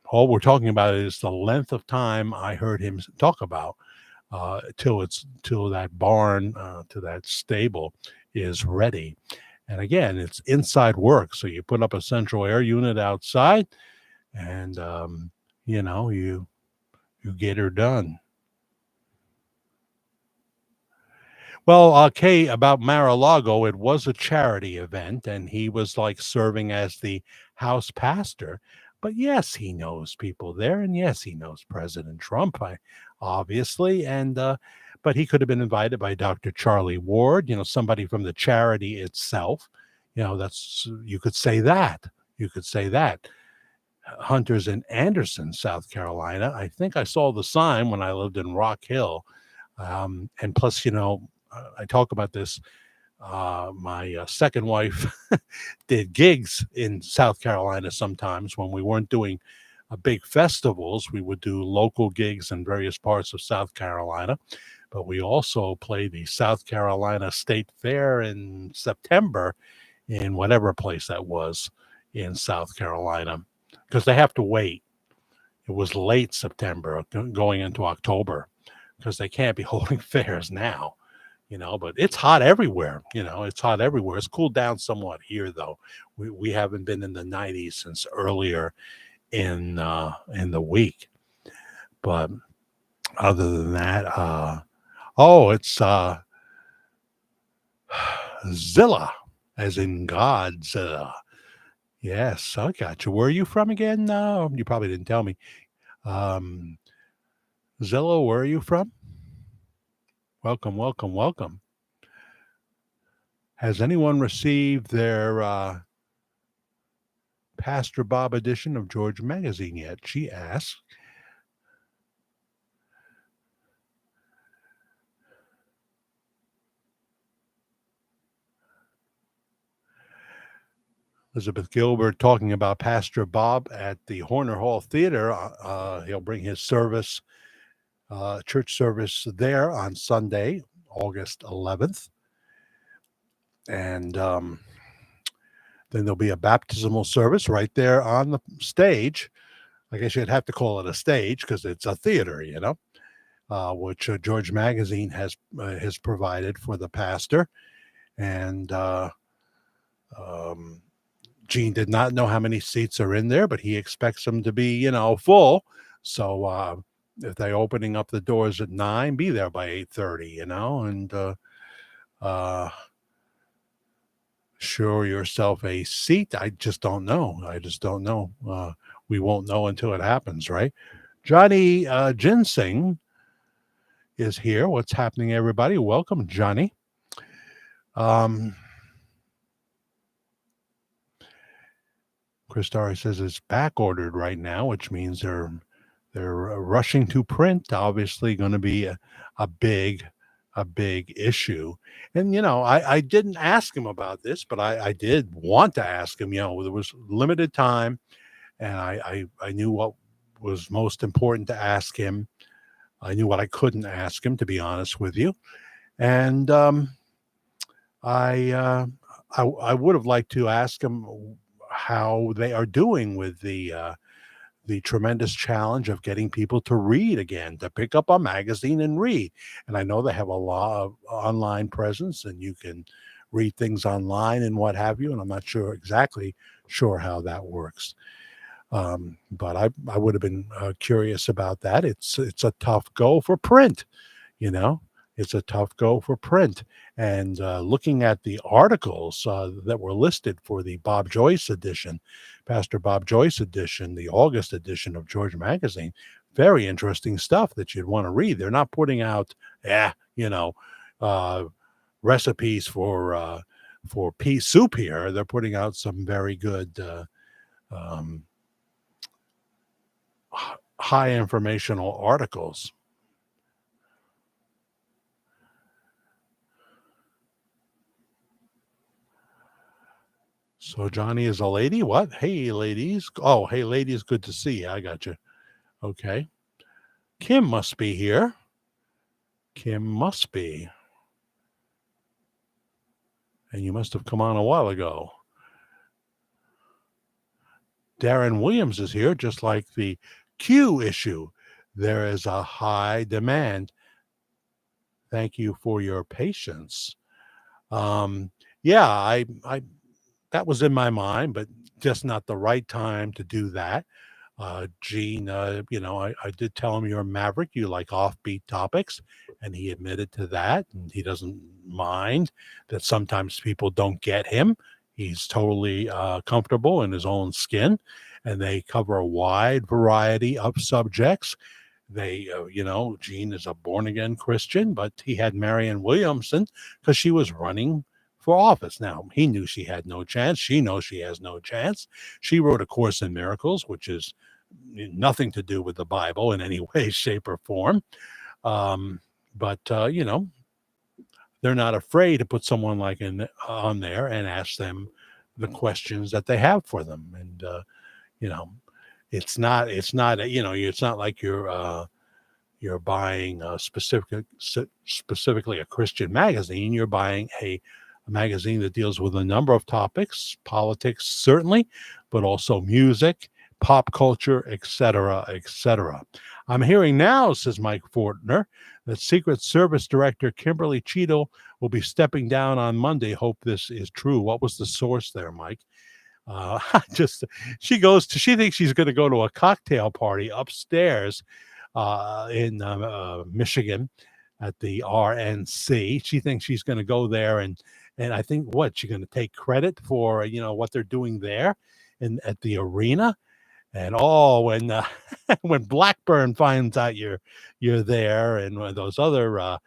[SPEAKER 1] all we're talking about is the length of time I heard him talk about till that barn, to that stable is ready. And again, it's inside work. So you put up a central air unit outside, and you get her done. Well, Kay, about Mar-a-Lago, it was a charity event, and he was like serving as the house pastor. But yes, he knows people there, and yes, he knows President Trump, obviously. And but he could have been invited by Dr. Charlie Ward, somebody from the charity itself. That's you could say that. You could say that. Hunter's in Anderson, South Carolina. I think I saw the sign when I lived in Rock Hill. And plus, I talk about this. My second wife did gigs in South Carolina sometimes when we weren't doing big festivals. We would do local gigs in various parts of South Carolina. But we also played the South Carolina State Fair in September in whatever place that was in South Carolina, because they have to wait. It was late September going into October, because they can't be holding fairs now, but it's hot everywhere. It's hot everywhere. It's cooled down somewhat here, though. We haven't been in the 90s since earlier in the week. But other than that, it's Zilla, as in Godzilla. Yes, I got you. Where are you from again? No, you probably didn't tell me. Um, Zilla, where are you from? Welcome, welcome, welcome. Has anyone received their Pastor Bob edition of George Magazine yet? She asks. Elizabeth Gilbert talking about Pastor Bob at the Horner Hall Theater. He'll bring his service, church service there on Sunday, August 11th. And then there'll be a baptismal service right there on the stage. I guess you'd have to call it a stage because it's a theater, which George Magazine has provided for the pastor. And Gene did not know how many seats are in there, but he expects them to be, full. So if they're opening up the doors at 9, be there by 8:30, and sure yourself a seat. I just don't know. We won't know until it happens, right? Johnny Ginseng is here. What's happening, everybody? Welcome, Johnny. Chris Starry says it's back ordered right now, which means they're rushing to print. Obviously, going to be a big issue. And I didn't ask him about this, but I did want to ask him. There was limited time, and I knew what was most important to ask him. I knew what I couldn't ask him, to be honest with you. And I would have liked to ask him how they are doing with the tremendous challenge of getting people to read again, to pick up a magazine and read. And I know they have a lot of online presence, and you can read things online and what have you. And I'm not exactly sure how that works. But I would have been curious about that. It's a tough go for print, you know. It's a tough go for print. And looking at the articles that were listed for the Bob Joyce edition, Pastor Bob Joyce edition, the August edition of George Magazine, very interesting stuff that you'd want to read. They're not putting out, uh, recipes for pea soup here. They're putting out some very good um, high informational articles. So Johnny is a lady. What? Hey, ladies. Oh, hey, ladies. Good to see you. I got you. Okay. Kim must be here. Kim must be. And you must have come on a while ago. Darren Williams is here, just like the Q issue. There is a high demand. Thank you for your patience. Um, yeah, I that was in my mind, but just not the right time to do that. Gene, I did tell him you're a maverick. You like offbeat topics, and he admitted to that. And he doesn't mind that sometimes people don't get him. He's totally comfortable in his own skin, and they cover a wide variety of subjects. Gene is a born again Christian, but he had Marianne Williamson because she was running for office. Now, he knew she had no chance. She knows she has no chance. She wrote A Course in Miracles, which is nothing to do with the Bible in any way, shape, or form. Um, but they're not afraid to put someone on there and ask them the questions that they have for them. And, you know, it's not like you're buying specifically a Christian magazine. You're buying a magazine that deals with a number of topics, politics certainly, but also music, pop culture, etc., etc. I'm hearing now, says Mike Fortner, that Secret Service Director Kimberly Cheadle will be stepping down on Monday. Hope this is true. What was the source there, Mike? Just she thinks she's going to go to a cocktail party upstairs in Michigan at the RNC. She thinks she's going to go there and I think what she's going to take credit for what they're doing there and at the arena. And when when Blackburn finds out you're there, and when those other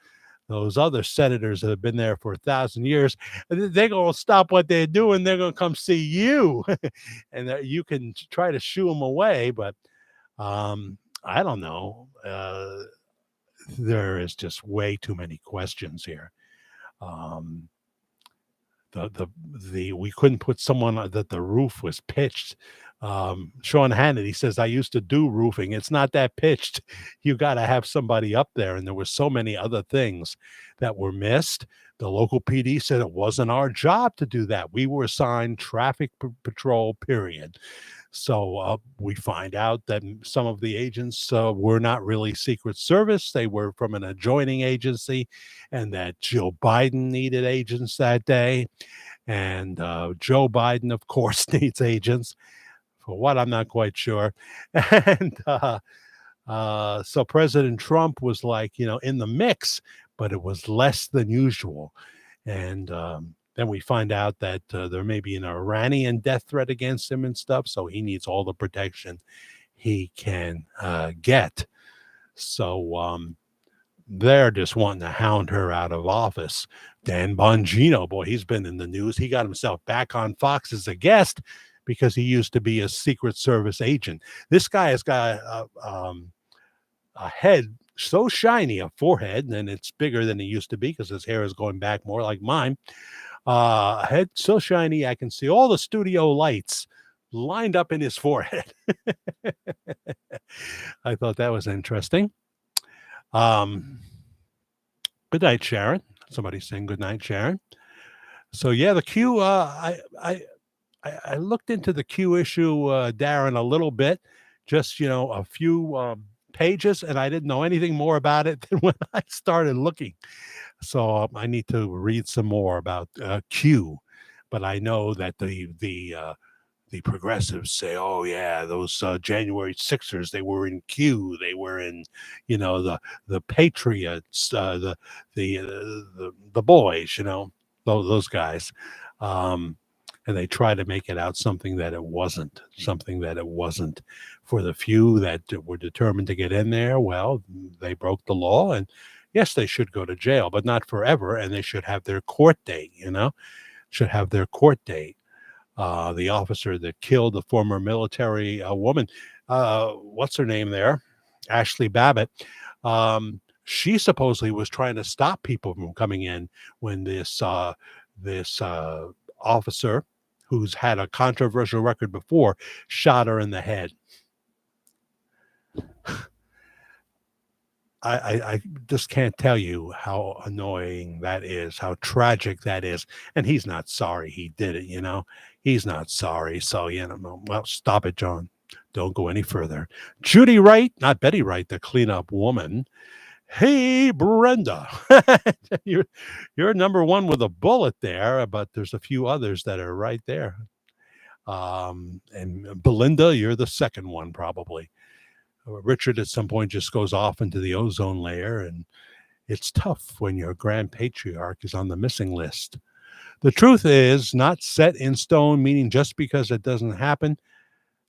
[SPEAKER 1] senators that have been there for 1,000 years, they're going to stop what they're doing. They're going to come see you, and you can try to shoo them away. But I don't know. There is just way too many questions here. Um, the we couldn't put someone that the roof was pitched. Sean Hannity says, I used to do roofing. It's not that pitched. You got to have somebody up there. And there were so many other things that were missed. The local PD said it wasn't our job to do that. We were assigned traffic patrol, period. So we find out that some of the agents were not really Secret Service. They were from an adjoining agency, and that Joe Biden needed agents that day. And Joe Biden, of course, needs agents. For what, I'm not quite sure. And so President Trump was in the mix, but it was less than usual. And then we find out that there may be an Iranian death threat against him and stuff. So he needs all the protection he can get. So they're just wanting to hound her out of office. Dan Bongino, boy, he's been in the news. He got himself back on Fox as a guest because he used to be a Secret Service agent. This guy has got a head so shiny, a forehead, and it's bigger than it used to be because his hair is going back more like mine. A head so shiny I can see all the studio lights lined up in his forehead. I thought that was interesting. Good night, Sharon. Somebody's saying good night, Sharon. So yeah, the Q. I looked into the Q issue, Darren, a little bit, just a few pages, and I didn't know anything more about it than when I started looking. So I need to read some more about Q. But I know that the the progressives say, "Oh yeah, those January Sixers, they were in Q, they were in, the Patriots, the boys, those guys." Um, and they try to make it out something that it wasn't. For the few that were determined to get in there, well, they broke the law, and yes, they should go to jail, but not forever, and they should have their court date, should have their court date. The officer that killed the former military woman, what's her name there? Ashley Babbitt. She supposedly was trying to stop people from coming in when this officer, who's had a controversial record before, shot her in the head. I just can't tell you how annoying that is, how tragic that is. And he's not sorry he did it, He's not sorry. So, well, stop it, John. Don't go any further. Judy Wright, not Betty Wright, the cleanup woman. Hey, Brenda. you're number one with a bullet there, but there's a few others that are right there. And Belinda, you're the second one, probably. Richard at some point just goes off into the ozone layer, and it's tough when your grand patriarch is on the missing list. The truth is not set in stone, meaning just because it doesn't happen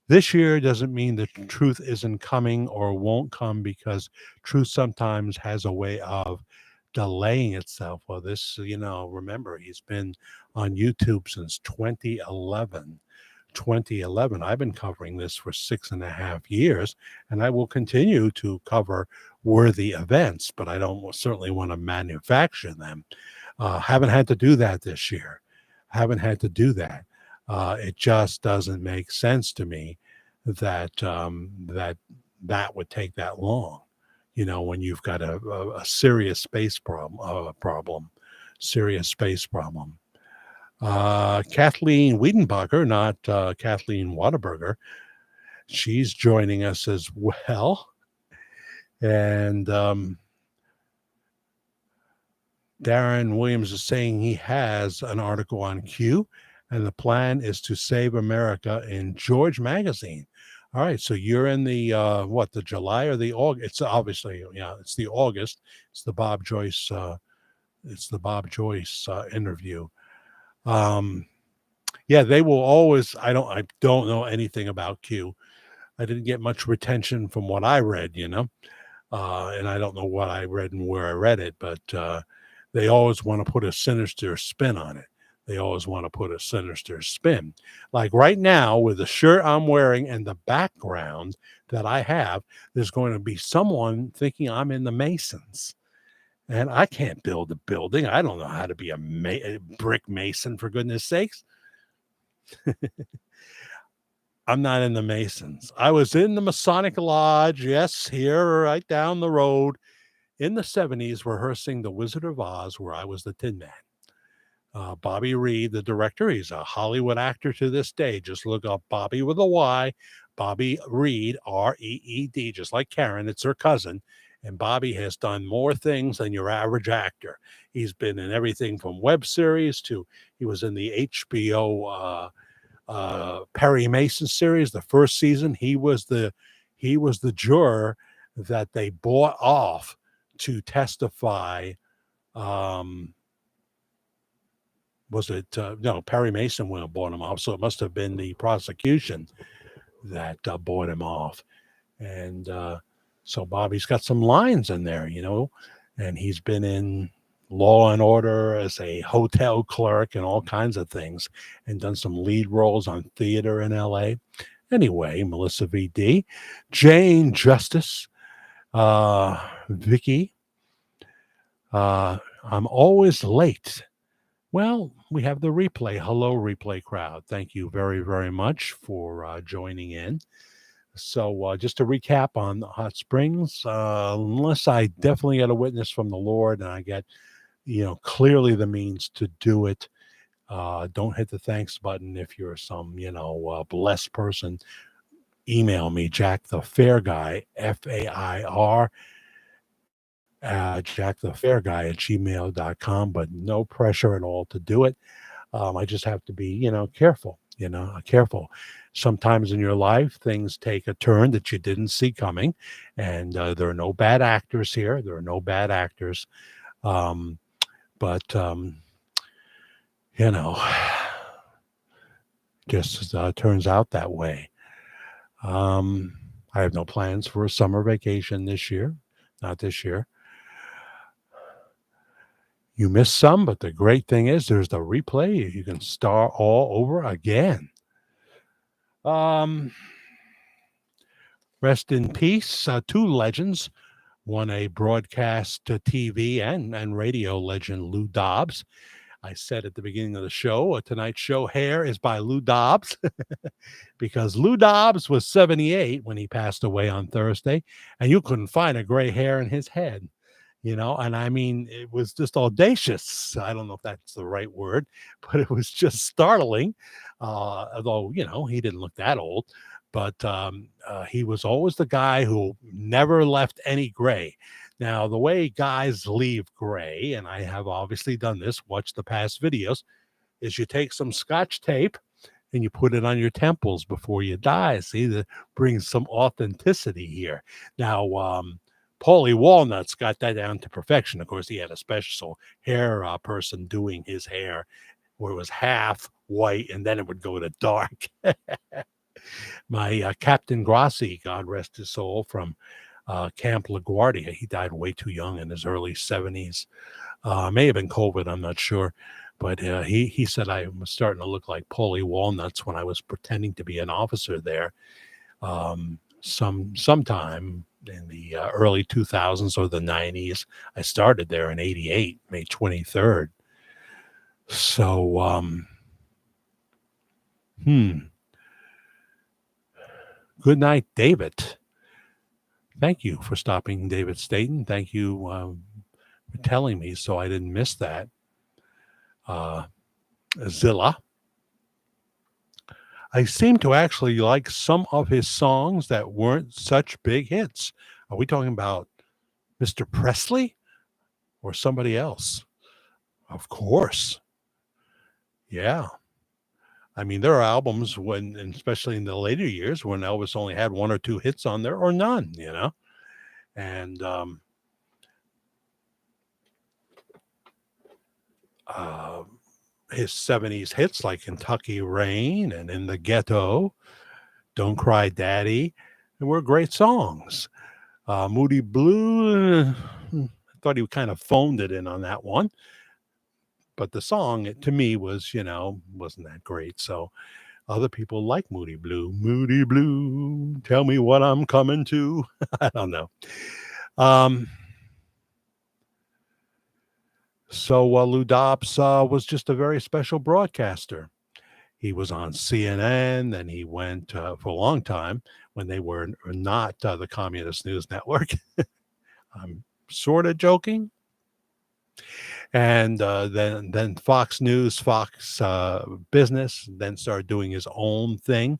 [SPEAKER 1] this year doesn't mean the truth isn't coming or won't come, because truth sometimes has a way of delaying itself. Well, remember, he's been on YouTube since 2011. 2011. I've been covering this for 6.5 years, and I will continue to cover worthy events, but I don't certainly want to manufacture them. Haven't had to do that this year. Haven't had to do that. It just doesn't make sense to me that that would take that long. When you've got a serious space problem, serious space problem. Kathleen Wiedenbacher, not Kathleen Whataburger. She's joining us as well. And Darren Williams is saying he has an article on Q, and the plan is to save America in George Magazine. All right, so you're in the the July or the August? It's obviously, it's the August. It's the Bob Joyce. Interview. They will always. I don't know anything about Q. I didn't get much retention from what I read, and I don't know what I read and where I read it, but they always want to put a sinister spin on it. They always want to put a sinister spin. Like right now, with the shirt I'm wearing and the background that I have, there's going to be someone thinking I'm in the Masons. And I can't build a building. I don't know how to be a brick mason, for goodness sakes. I'm not in the Masons. I was in the Masonic Lodge, yes, here right down the road in the 70s, rehearsing The Wizard of Oz, where I was the Tin Man. Bobby Reed, the director, he's a Hollywood actor to this day. Just look up Bobby with a Y, Bobby Reed, Reed, just like Karen. It's her cousin. And Bobby has done more things than your average actor. He's been in everything from web series to he was in the HBO Perry Mason series. The first season, he was the juror that they bought off to testify. Was it no, Perry Mason went and bought him off, so it must have been the prosecution that bought him off. And so Bobby's got some lines in there, and he's been in Law and Order as a hotel clerk and all kinds of things, and done some lead roles on theater in LA. Anyway, Melissa VD, Jane Justice, Vicky, I'm always late. Well, we have the replay. Hello, replay crowd. Thank you very, very much for joining in. So just to recap on Hot Springs, unless I definitely get a witness from the Lord and I get, clearly the means to do it, don't hit the thanks button. If you're some, blessed person, email me, Jack the Fair Guy, FAIR, jackthefairguy@gmail.com, but no pressure at all to do it. I just have to be, careful. Careful. Sometimes in your life, things take a turn that you didn't see coming, and there are no bad actors here. There are no bad actors, um, but you know, just turns out that way. Um, I have no plans for a summer vacation this year. Not this year. You missed some, but the great thing is there's the replay. You can start all over again. Um, Rest in peace. Two legends. One a broadcast TV and radio legend, Lou Dobbs. I said at the beginning of the show, tonight's show hair is by Lou Dobbs because Lou Dobbs was 78 when he passed away on Thursday, and you couldn't find a gray hair in his head. And I mean, it was just audacious. I don't know if that's the right word, but it was just startling. Although, he didn't look that old, but he was always the guy who never left any gray. Now, the way guys leave gray, and I have obviously done this, watch the past videos, is you take some scotch tape and you put it on your temples before you die. See, that brings some authenticity here. Now, Paulie Walnuts got that down to perfection. Of course, he had a special hair person doing his hair where it was half white and then it would go to dark. My Captain Grassi, God rest his soul, from Camp LaGuardia. He died way too young in his early 70s. May have been COVID, I'm not sure. But he said I was starting to look like Paulie Walnuts when I was pretending to be an officer there sometime in the early 2000s or the 90s. I started there in 88, May 23rd. So, good night, David. Thank you for stopping, David Staten. Thank you for telling me so I didn't miss that. Zilla. I seem to actually like some of his songs that weren't such big hits. Are we talking about Mr. Presley or somebody else? Of course. Yeah. I mean, there are albums when, and especially in the later years, when Elvis only had one or two hits on there or none, and his 70s hits like Kentucky Rain and In the Ghetto, Don't Cry Daddy, and were great songs. Moody Blue, I thought he kind of phoned it in on that one. But the song, to me, was, wasn't that great. So other people like Moody Blue. Moody Blue, tell me what I'm coming to. I don't know. So Lou Dobbs was just a very special broadcaster. He was on CNN, and he went for a long time when they were not the Communist News Network. I'm sort of joking. And then Fox News, Fox Business, then started doing his own thing.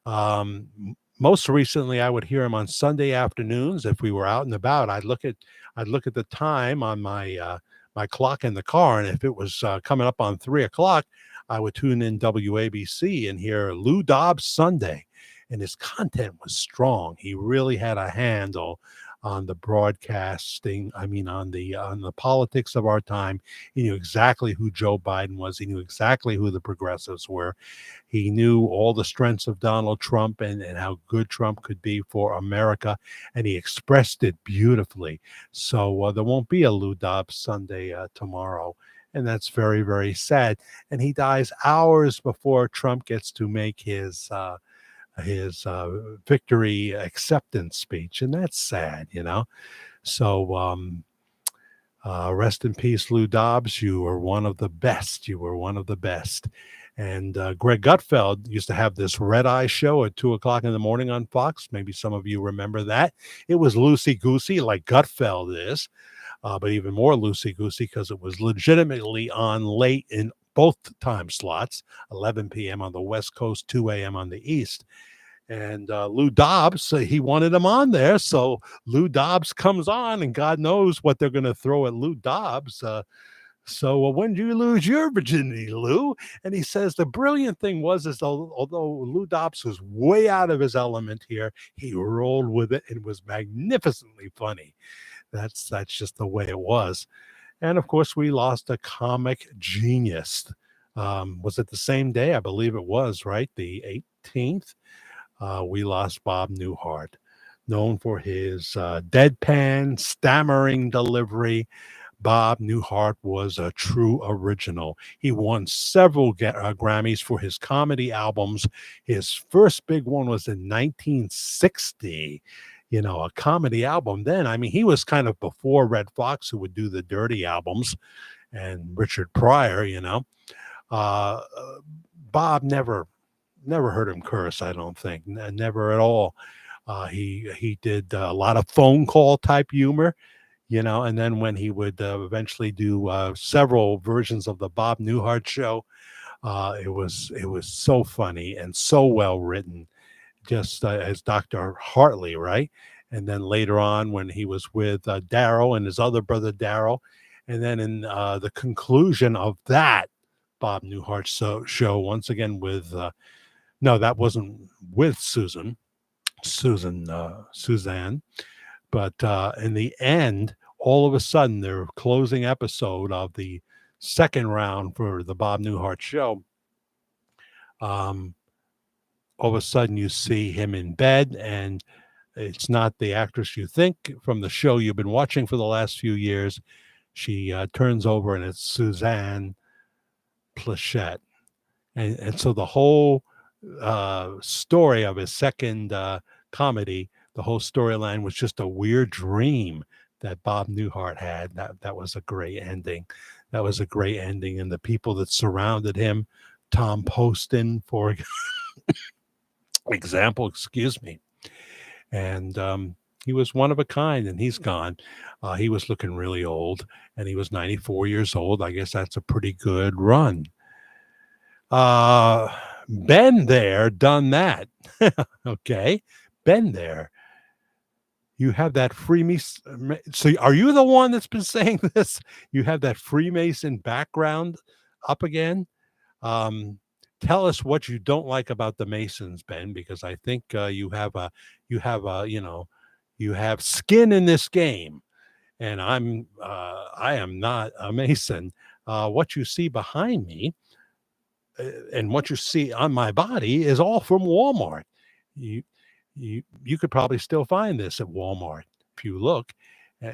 [SPEAKER 1] Most recently, I would hear him on Sunday afternoons. If we were out and about, I'd look at the time on my my clock in the car, and if it was coming up on 3:00, I would tune in WABC and hear Lou Dobbs Sunday, and his content was strong. He really had a handle on the broadcasting. I mean, on the politics of our time. He knew exactly who Joe Biden was. He knew exactly who the progressives were. He knew all the strengths of Donald Trump and how good Trump could be for America, and he expressed it beautifully. So there won't be a Lou Dobbs Sunday tomorrow, and that's very, very sad. And he dies hours before Trump gets to make his victory acceptance speech, and that's sad. So rest in peace, Lou Dobbs. You were one of the best. You were one of the best. And Greg Gutfeld used to have this red eye show at 2:00 in the morning on Fox. Maybe some of you remember that. It was loosey goosey like Gutfeld is, but even more loosey goosey because it was legitimately on late in both time slots, 11 p.m. on the West Coast, 2 a.m. on the East. And Lou Dobbs, he wanted him on there. So Lou Dobbs comes on, and God knows what they're going to throw at Lou Dobbs. So, when did you lose your virginity, Lou? And he says the brilliant thing was, is although Lou Dobbs was way out of his element here, he rolled with it and was magnificently funny. That's just the way it was. And of course, we lost a comic genius. Was it the same day? I believe it was, right? The 18th. We lost Bob Newhart, known for his deadpan, stammering delivery. Bob Newhart was a true original. He won several Grammys for his comedy albums. His first big one was in 1960. A comedy album then. I mean, he was kind of before Red Fox, who would do the dirty albums, and Richard Pryor. Uh, Bob never heard him curse, I don't think. Never at all. He did a lot of phone call type humor, and then when he would eventually do several versions of the Bob Newhart show, it was so funny and so well written, just as Dr. Hartley, right? And then later on, when he was with Darryl and his other brother Darryl, and then in the conclusion of that Bob Newhart show, once again with no, that wasn't with Suzanne, but in the end, all of a sudden, their closing episode of the second round for the Bob Newhart show, um, all of a sudden you see him in bed, and it's not the actress you think from the show you've been watching for the last few years. She turns over, and it's Suzanne Plachette. And so the whole story of his second comedy, the whole storyline was just a weird dream that Bob Newhart had. That was a great ending. That was a great ending, and the people that surrounded him, Tom Poston, for example, excuse me, and he was one of a kind, and he's gone. He was looking really old, and he was 94 years old. I guess that's a pretty good run. Uh, Been there, done that. Okay, been there. You have that Freemason. So, are you the one that's been saying this? You have that Freemason background up again. Um, Tell us what you don't like about the Masons, Ben, because I think you have a you have skin in this game, and I am not a Mason. What you see behind me and what you see on my body is all from Walmart. You you could probably still find this at Walmart if you look.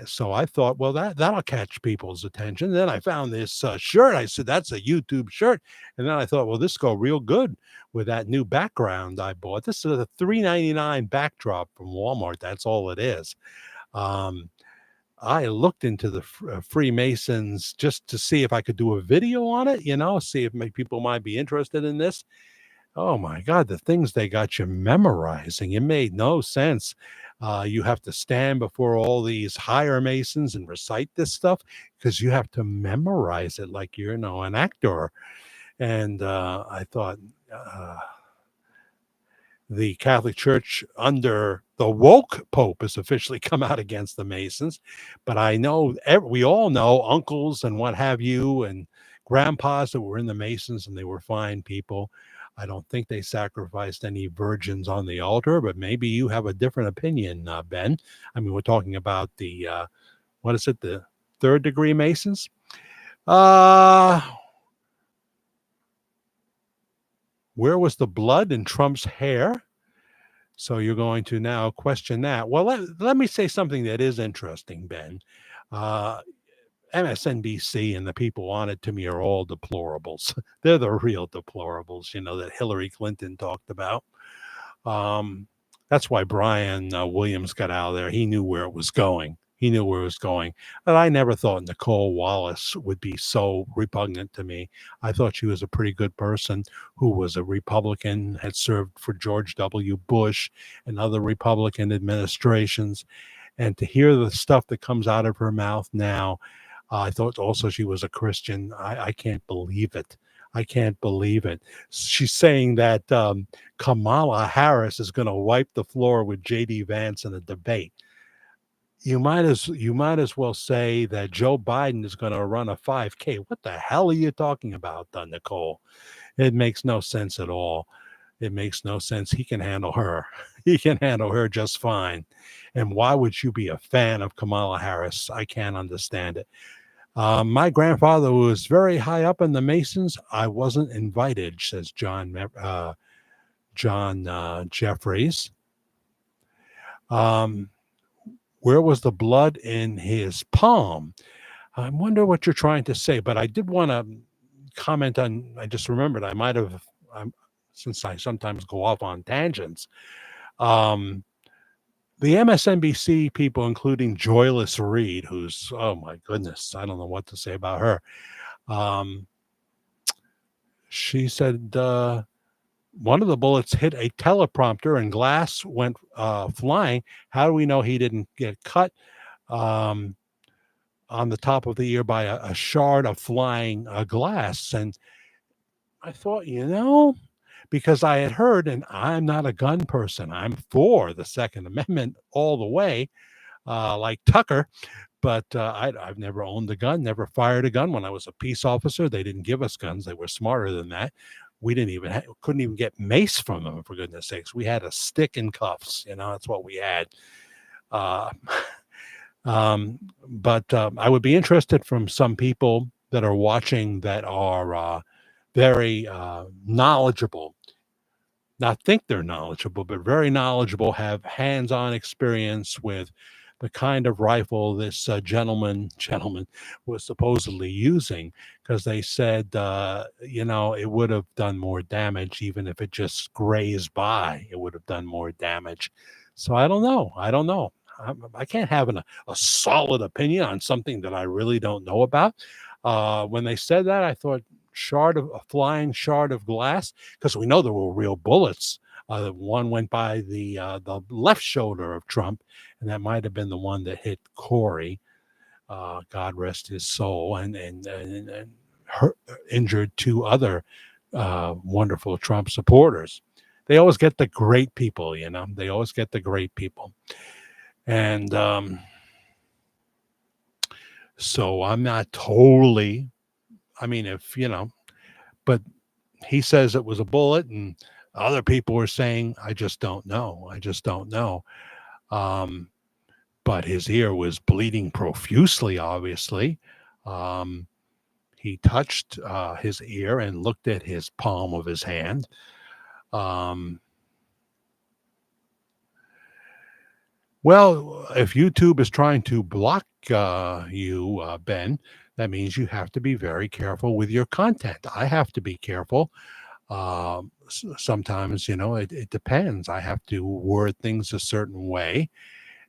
[SPEAKER 1] So I thought, well, that'll catch people's attention. Then I found this shirt. I said, that's a YouTube shirt. And then I thought, well, this go real good with that new background I bought. This is a $3.99 backdrop from Walmart. That's all it is. Um, I looked into the Freemasons just to see if I could do a video on it, see if people might be interested in this. Oh my God, the things they got you memorizing, it made no sense. You have to stand before all these higher Masons and recite this stuff because you have to memorize it like you're, an actor. And I thought, uh, the Catholic Church under the woke Pope has officially come out against the Masons. But I know we all know uncles and what have you, and grandpas that were in the Masons, and they were fine people. I don't think they sacrificed any virgins on the altar, but maybe you have a different opinion, Ben. I mean, we're talking about the, what is it, the third degree Masons? Uh, where was the blood in Trump's hair? So you're going to now question that. Well, let me say something that is interesting, Ben. Uh, MSNBC and the people on it, to me, are all deplorables. They're the real deplorables, that Hillary Clinton talked about. Um, that's why Brian Williams got out of there. He knew where it was going. He knew where it was going. But I never thought Nicole Wallace would be so repugnant to me. I thought she was a pretty good person who was a Republican, had served for George W. Bush and other Republican administrations. And to hear the stuff that comes out of her mouth now, I thought also she was a Christian. I can't believe it. I can't believe it. She's saying that Kamala Harris is going to wipe the floor with J.D. Vance in a debate. you might as well say that Joe Biden is going to run a 5K. What the hell are you talking about, Nicole? It makes no sense at all. It makes no sense. He can handle her. He can handle her just fine. And why would you be a fan of Kamala Harris? I can't understand it. My grandfather was very high up in the Masons. I wasn't invited, says John Jeffries. Um, where was the blood in his palm? I wonder what you're trying to say, but I did want to comment on. I just remembered I might have, um, since I sometimes go off on tangents. Um, the MSNBC people, including Joyless Reed, who's, oh my goodness, I don't know what to say about her. Um, she said one of the bullets hit a teleprompter and glass went flying. How do we know he didn't get cut um, on the top of the ear by a shard of flying glass? And I thought, because I had heard, and I'm not a gun person, I'm for the Second Amendment all the way, like Tucker. But I've never owned a gun, never fired a gun. When I was a peace officer, they didn't give us guns. They were smarter than that. We couldn't even get mace from them, for goodness sakes. We had a stick and cuffs. That's what we had. Uh, but I would be interested from some people that are watching that are very knowledgeable, not think they're knowledgeable, but very knowledgeable, have hands-on experience with the kind of rifle this gentleman was supposedly using, because they said, it would have done more damage even if it just grazed by. It would have done more damage. So I don't know. I can't have a solid opinion on something that I really don't know about. When they said that, I thought a flying shard of glass, because we know there were real bullets. One went by the left shoulder of Trump, and that might have been the one that hit Corey. God rest his soul, and injured two other wonderful Trump supporters. They always get the great people, They always get the great people, and so I'm not totally. I mean, if but he says it was a bullet, and other people were saying, I just don't know. I just don't know. Um, but his ear was bleeding profusely, obviously. Um, he touched his ear and looked at his palm of his hand. Um, well, if YouTube is trying to block you, Ben, that means you have to be very careful with your content. I have to be careful. Sometimes, it depends. I have to word things a certain way.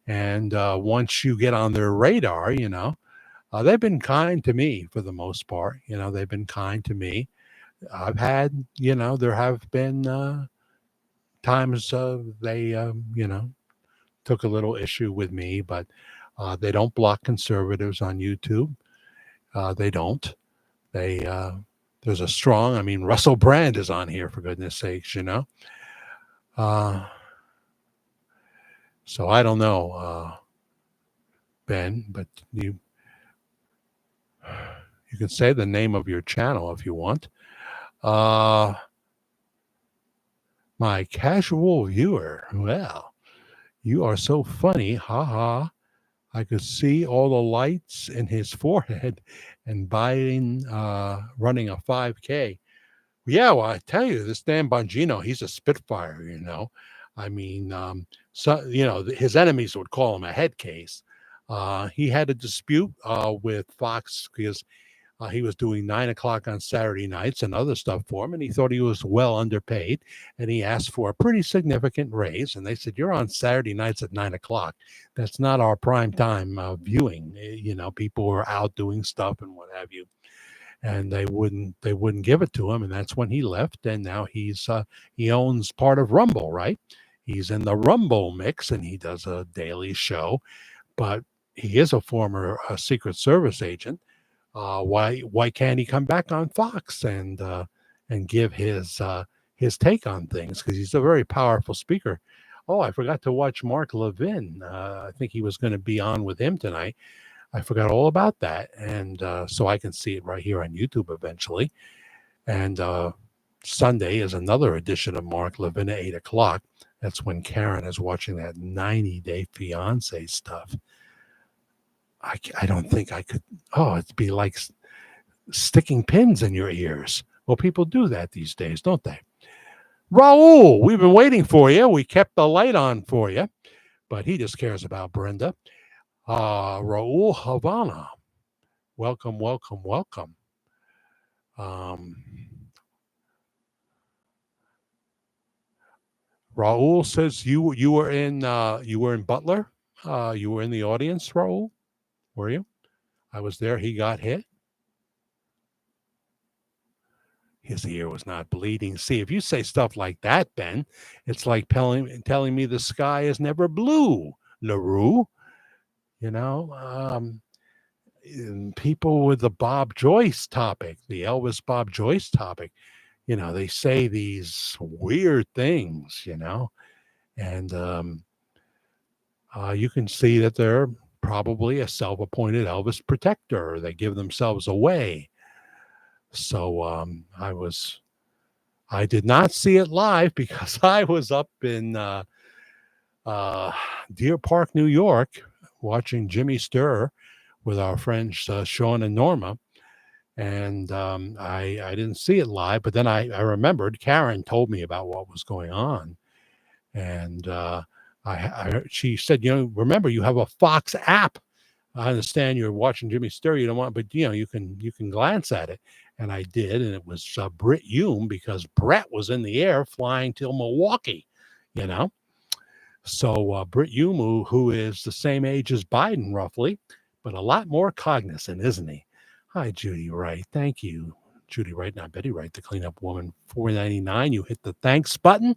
[SPEAKER 1] And once you get on their radar, they've been kind to me for the most part. They've been kind to me. I've had, there have been times they, took a little issue with me, but they don't block conservatives on YouTube. They don't. They, there's a strong, Russell Brand is on here, for goodness sakes, Uh, so I don't know, Ben, but you can say the name of your channel if you want. My casual viewer. Well, you are so funny. Ha ha. I could see all the lights in his forehead, and Biden running a 5K. Yeah, well, I tell you, this Dan Bongino, he's a spitfire, So, his enemies would call him a head case. He had a dispute with Fox because he was doing 9 o'clock on Saturday nights and other stuff for him, and he thought he was well underpaid, and he asked for a pretty significant raise. And they said, "You're on Saturday nights at 9 o'clock. That's not our prime time viewing. People are out doing stuff and what have you." And they wouldn't give it to him, and that's when he left. And now he owns part of Rumble, right? He's in the Rumble mix, and he does a daily show, but he is a former Secret Service agent. Why can't he come back on Fox and give his take on things? Because he's a very powerful speaker. Oh, I forgot to watch Mark Levin. I think he was going to be on with him tonight. I forgot all about that. And so I can see it right here on YouTube eventually. And Sunday is another edition of Mark Levin at 8 o'clock. That's when Karen is watching that 90-Day Fiance stuff. I don't think I could. Oh, it'd be like sticking pins in your ears. Well, people do that these days, don't they? Raul, we've been waiting for you. We kept the light on for you, but he just cares about Brenda. Raul Havana, welcome, welcome, welcome. Um, Raul says you were in Butler. You were in the audience, Raul. Were you? I was there. He got hit. His ear was not bleeding. See, if you say stuff like that, Ben, it's like telling me the sky is never blue, LaRue. You know, people with the Bob Joyce topic, the Elvis Bob Joyce topic, they say these weird things, and you can see that they're probably a self-appointed Elvis protector. They give themselves away. So I did not see it live because I was up in Deer Park, New York, watching Jimmy Stir with our friends Sean and Norma. And I didn't see it live, but then I remembered Karen told me about what was going on. And she said, remember, you have a Fox app. I understand you're watching Jimmy Stir. You don't want, but you can glance at it. And I did, and it was Britt Hume because Brett was in the air flying till Milwaukee, So Britt Hume, who is the same age as Biden, roughly, but a lot more cognizant, isn't he? Hi, Judy Wright. Thank you, Judy Wright, not Betty Wright, the cleanup woman. $4.99. You hit the thanks button.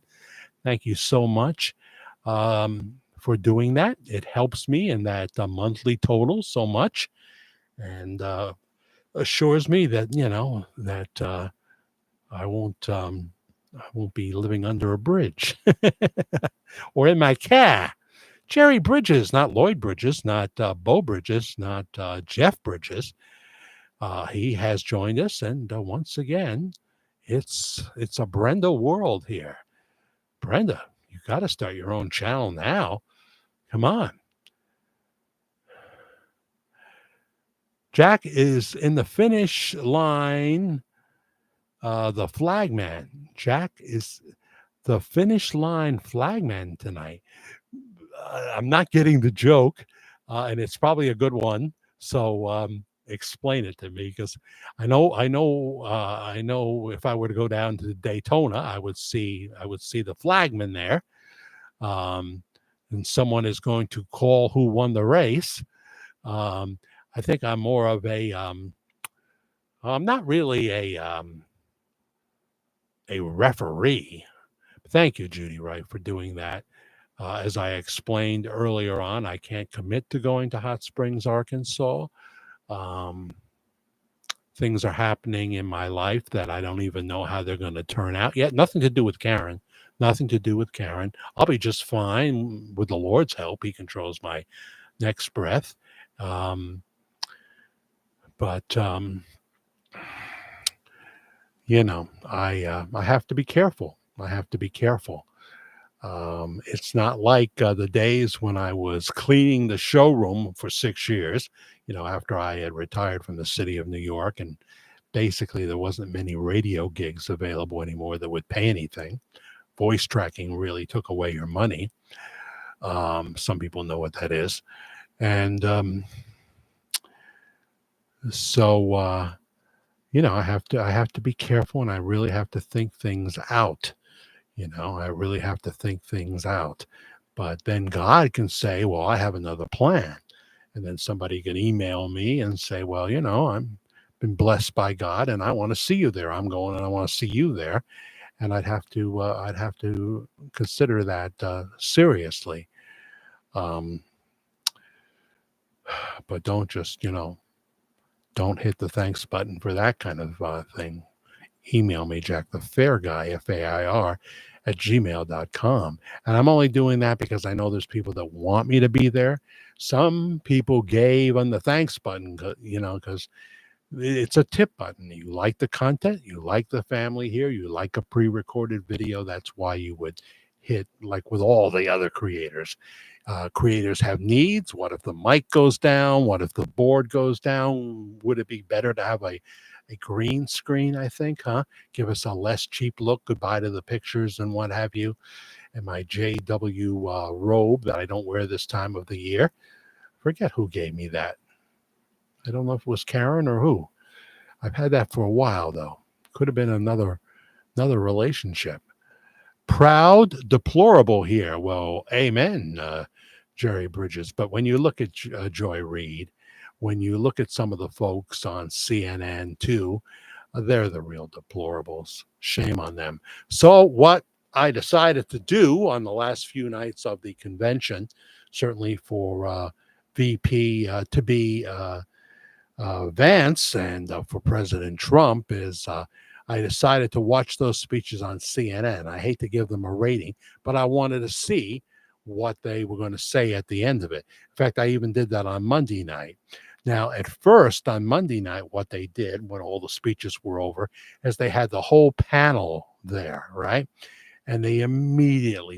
[SPEAKER 1] Thank you so much for doing that. It helps me in that monthly total so much, and assures me that that I won't be living under a bridge or in my car. Jerry Bridges, not Lloyd Bridges, not Bo Bridges, not Jeff Bridges. He has joined us, and once again, it's a Brenda world here. Brenda, you got to start your own channel now. Come on. Jack is in the finish line. The flagman. Jack is the finish line flagman tonight. I'm not getting the joke, and it's probably a good one. So explain it to me, because I know if I were to go down to Daytona, I would see the flagman there, and someone is going to call who won the race. I think I'm more of a I'm not really a referee. Thank you, Judy Wright, for doing that. As I explained earlier on, I can't commit to going to Hot Springs, Arkansas. Things are happening in my life that I don't even know how they're going to turn out yet. Nothing to do with Karen. Nothing to do with Karen. I'll be just fine with the Lord's help. He controls my next breath. But I have to be careful. I have to be careful. It's not like the days when I was cleaning the showroom for 6 years, after I had retired from the city of New York, and basically there wasn't many radio gigs available anymore that would pay anything. Voice tracking really took away your money. Some people know what that is. And so I have to be careful, and I really have to think things out. I really have to think things out. But then God can say, well, I have another plan. And then somebody can email me and say, well, I'm been blessed by God, and I want to see you there. I'm going, and I want to see you there. And I'd have to consider that seriously. But don't just, don't hit the thanks button for that kind of thing. email me, Jack the Fair Guy, FAIR, at gmail.com. And I'm only doing that because I know there's people that want me to be there. Some people gave on the thanks button, because it's a tip button. You like the content, you like the family here, you like a pre-recorded video. That's why you would hit, like with all the other creators. Creators have needs. What if the mic goes down? What if the board goes down? Would it be better to have a green screen? I think, huh? Give us a less cheap look. Goodbye to the pictures and what have you. And my JW robe that I don't wear this time of the year. Forget who gave me that. I don't know if it was Karen or who. I've had that for a while though. Could have been another relationship. Proud, deplorable here. Well, amen, Jerry Bridges. But when you look at Joy Reid, when you look at some of the folks on CNN too, they're the real deplorables. Shame on them. So what I decided to do on the last few nights of the convention, certainly for VP to be Vance and for President Trump, is I decided to watch those speeches on CNN. I hate to give them a rating, but I wanted to see what they were going to say at the end of it. In fact, I even did that on Monday night. Now, at first on Monday night, what they did when all the speeches were over is they had the whole panel there, right? And they immediately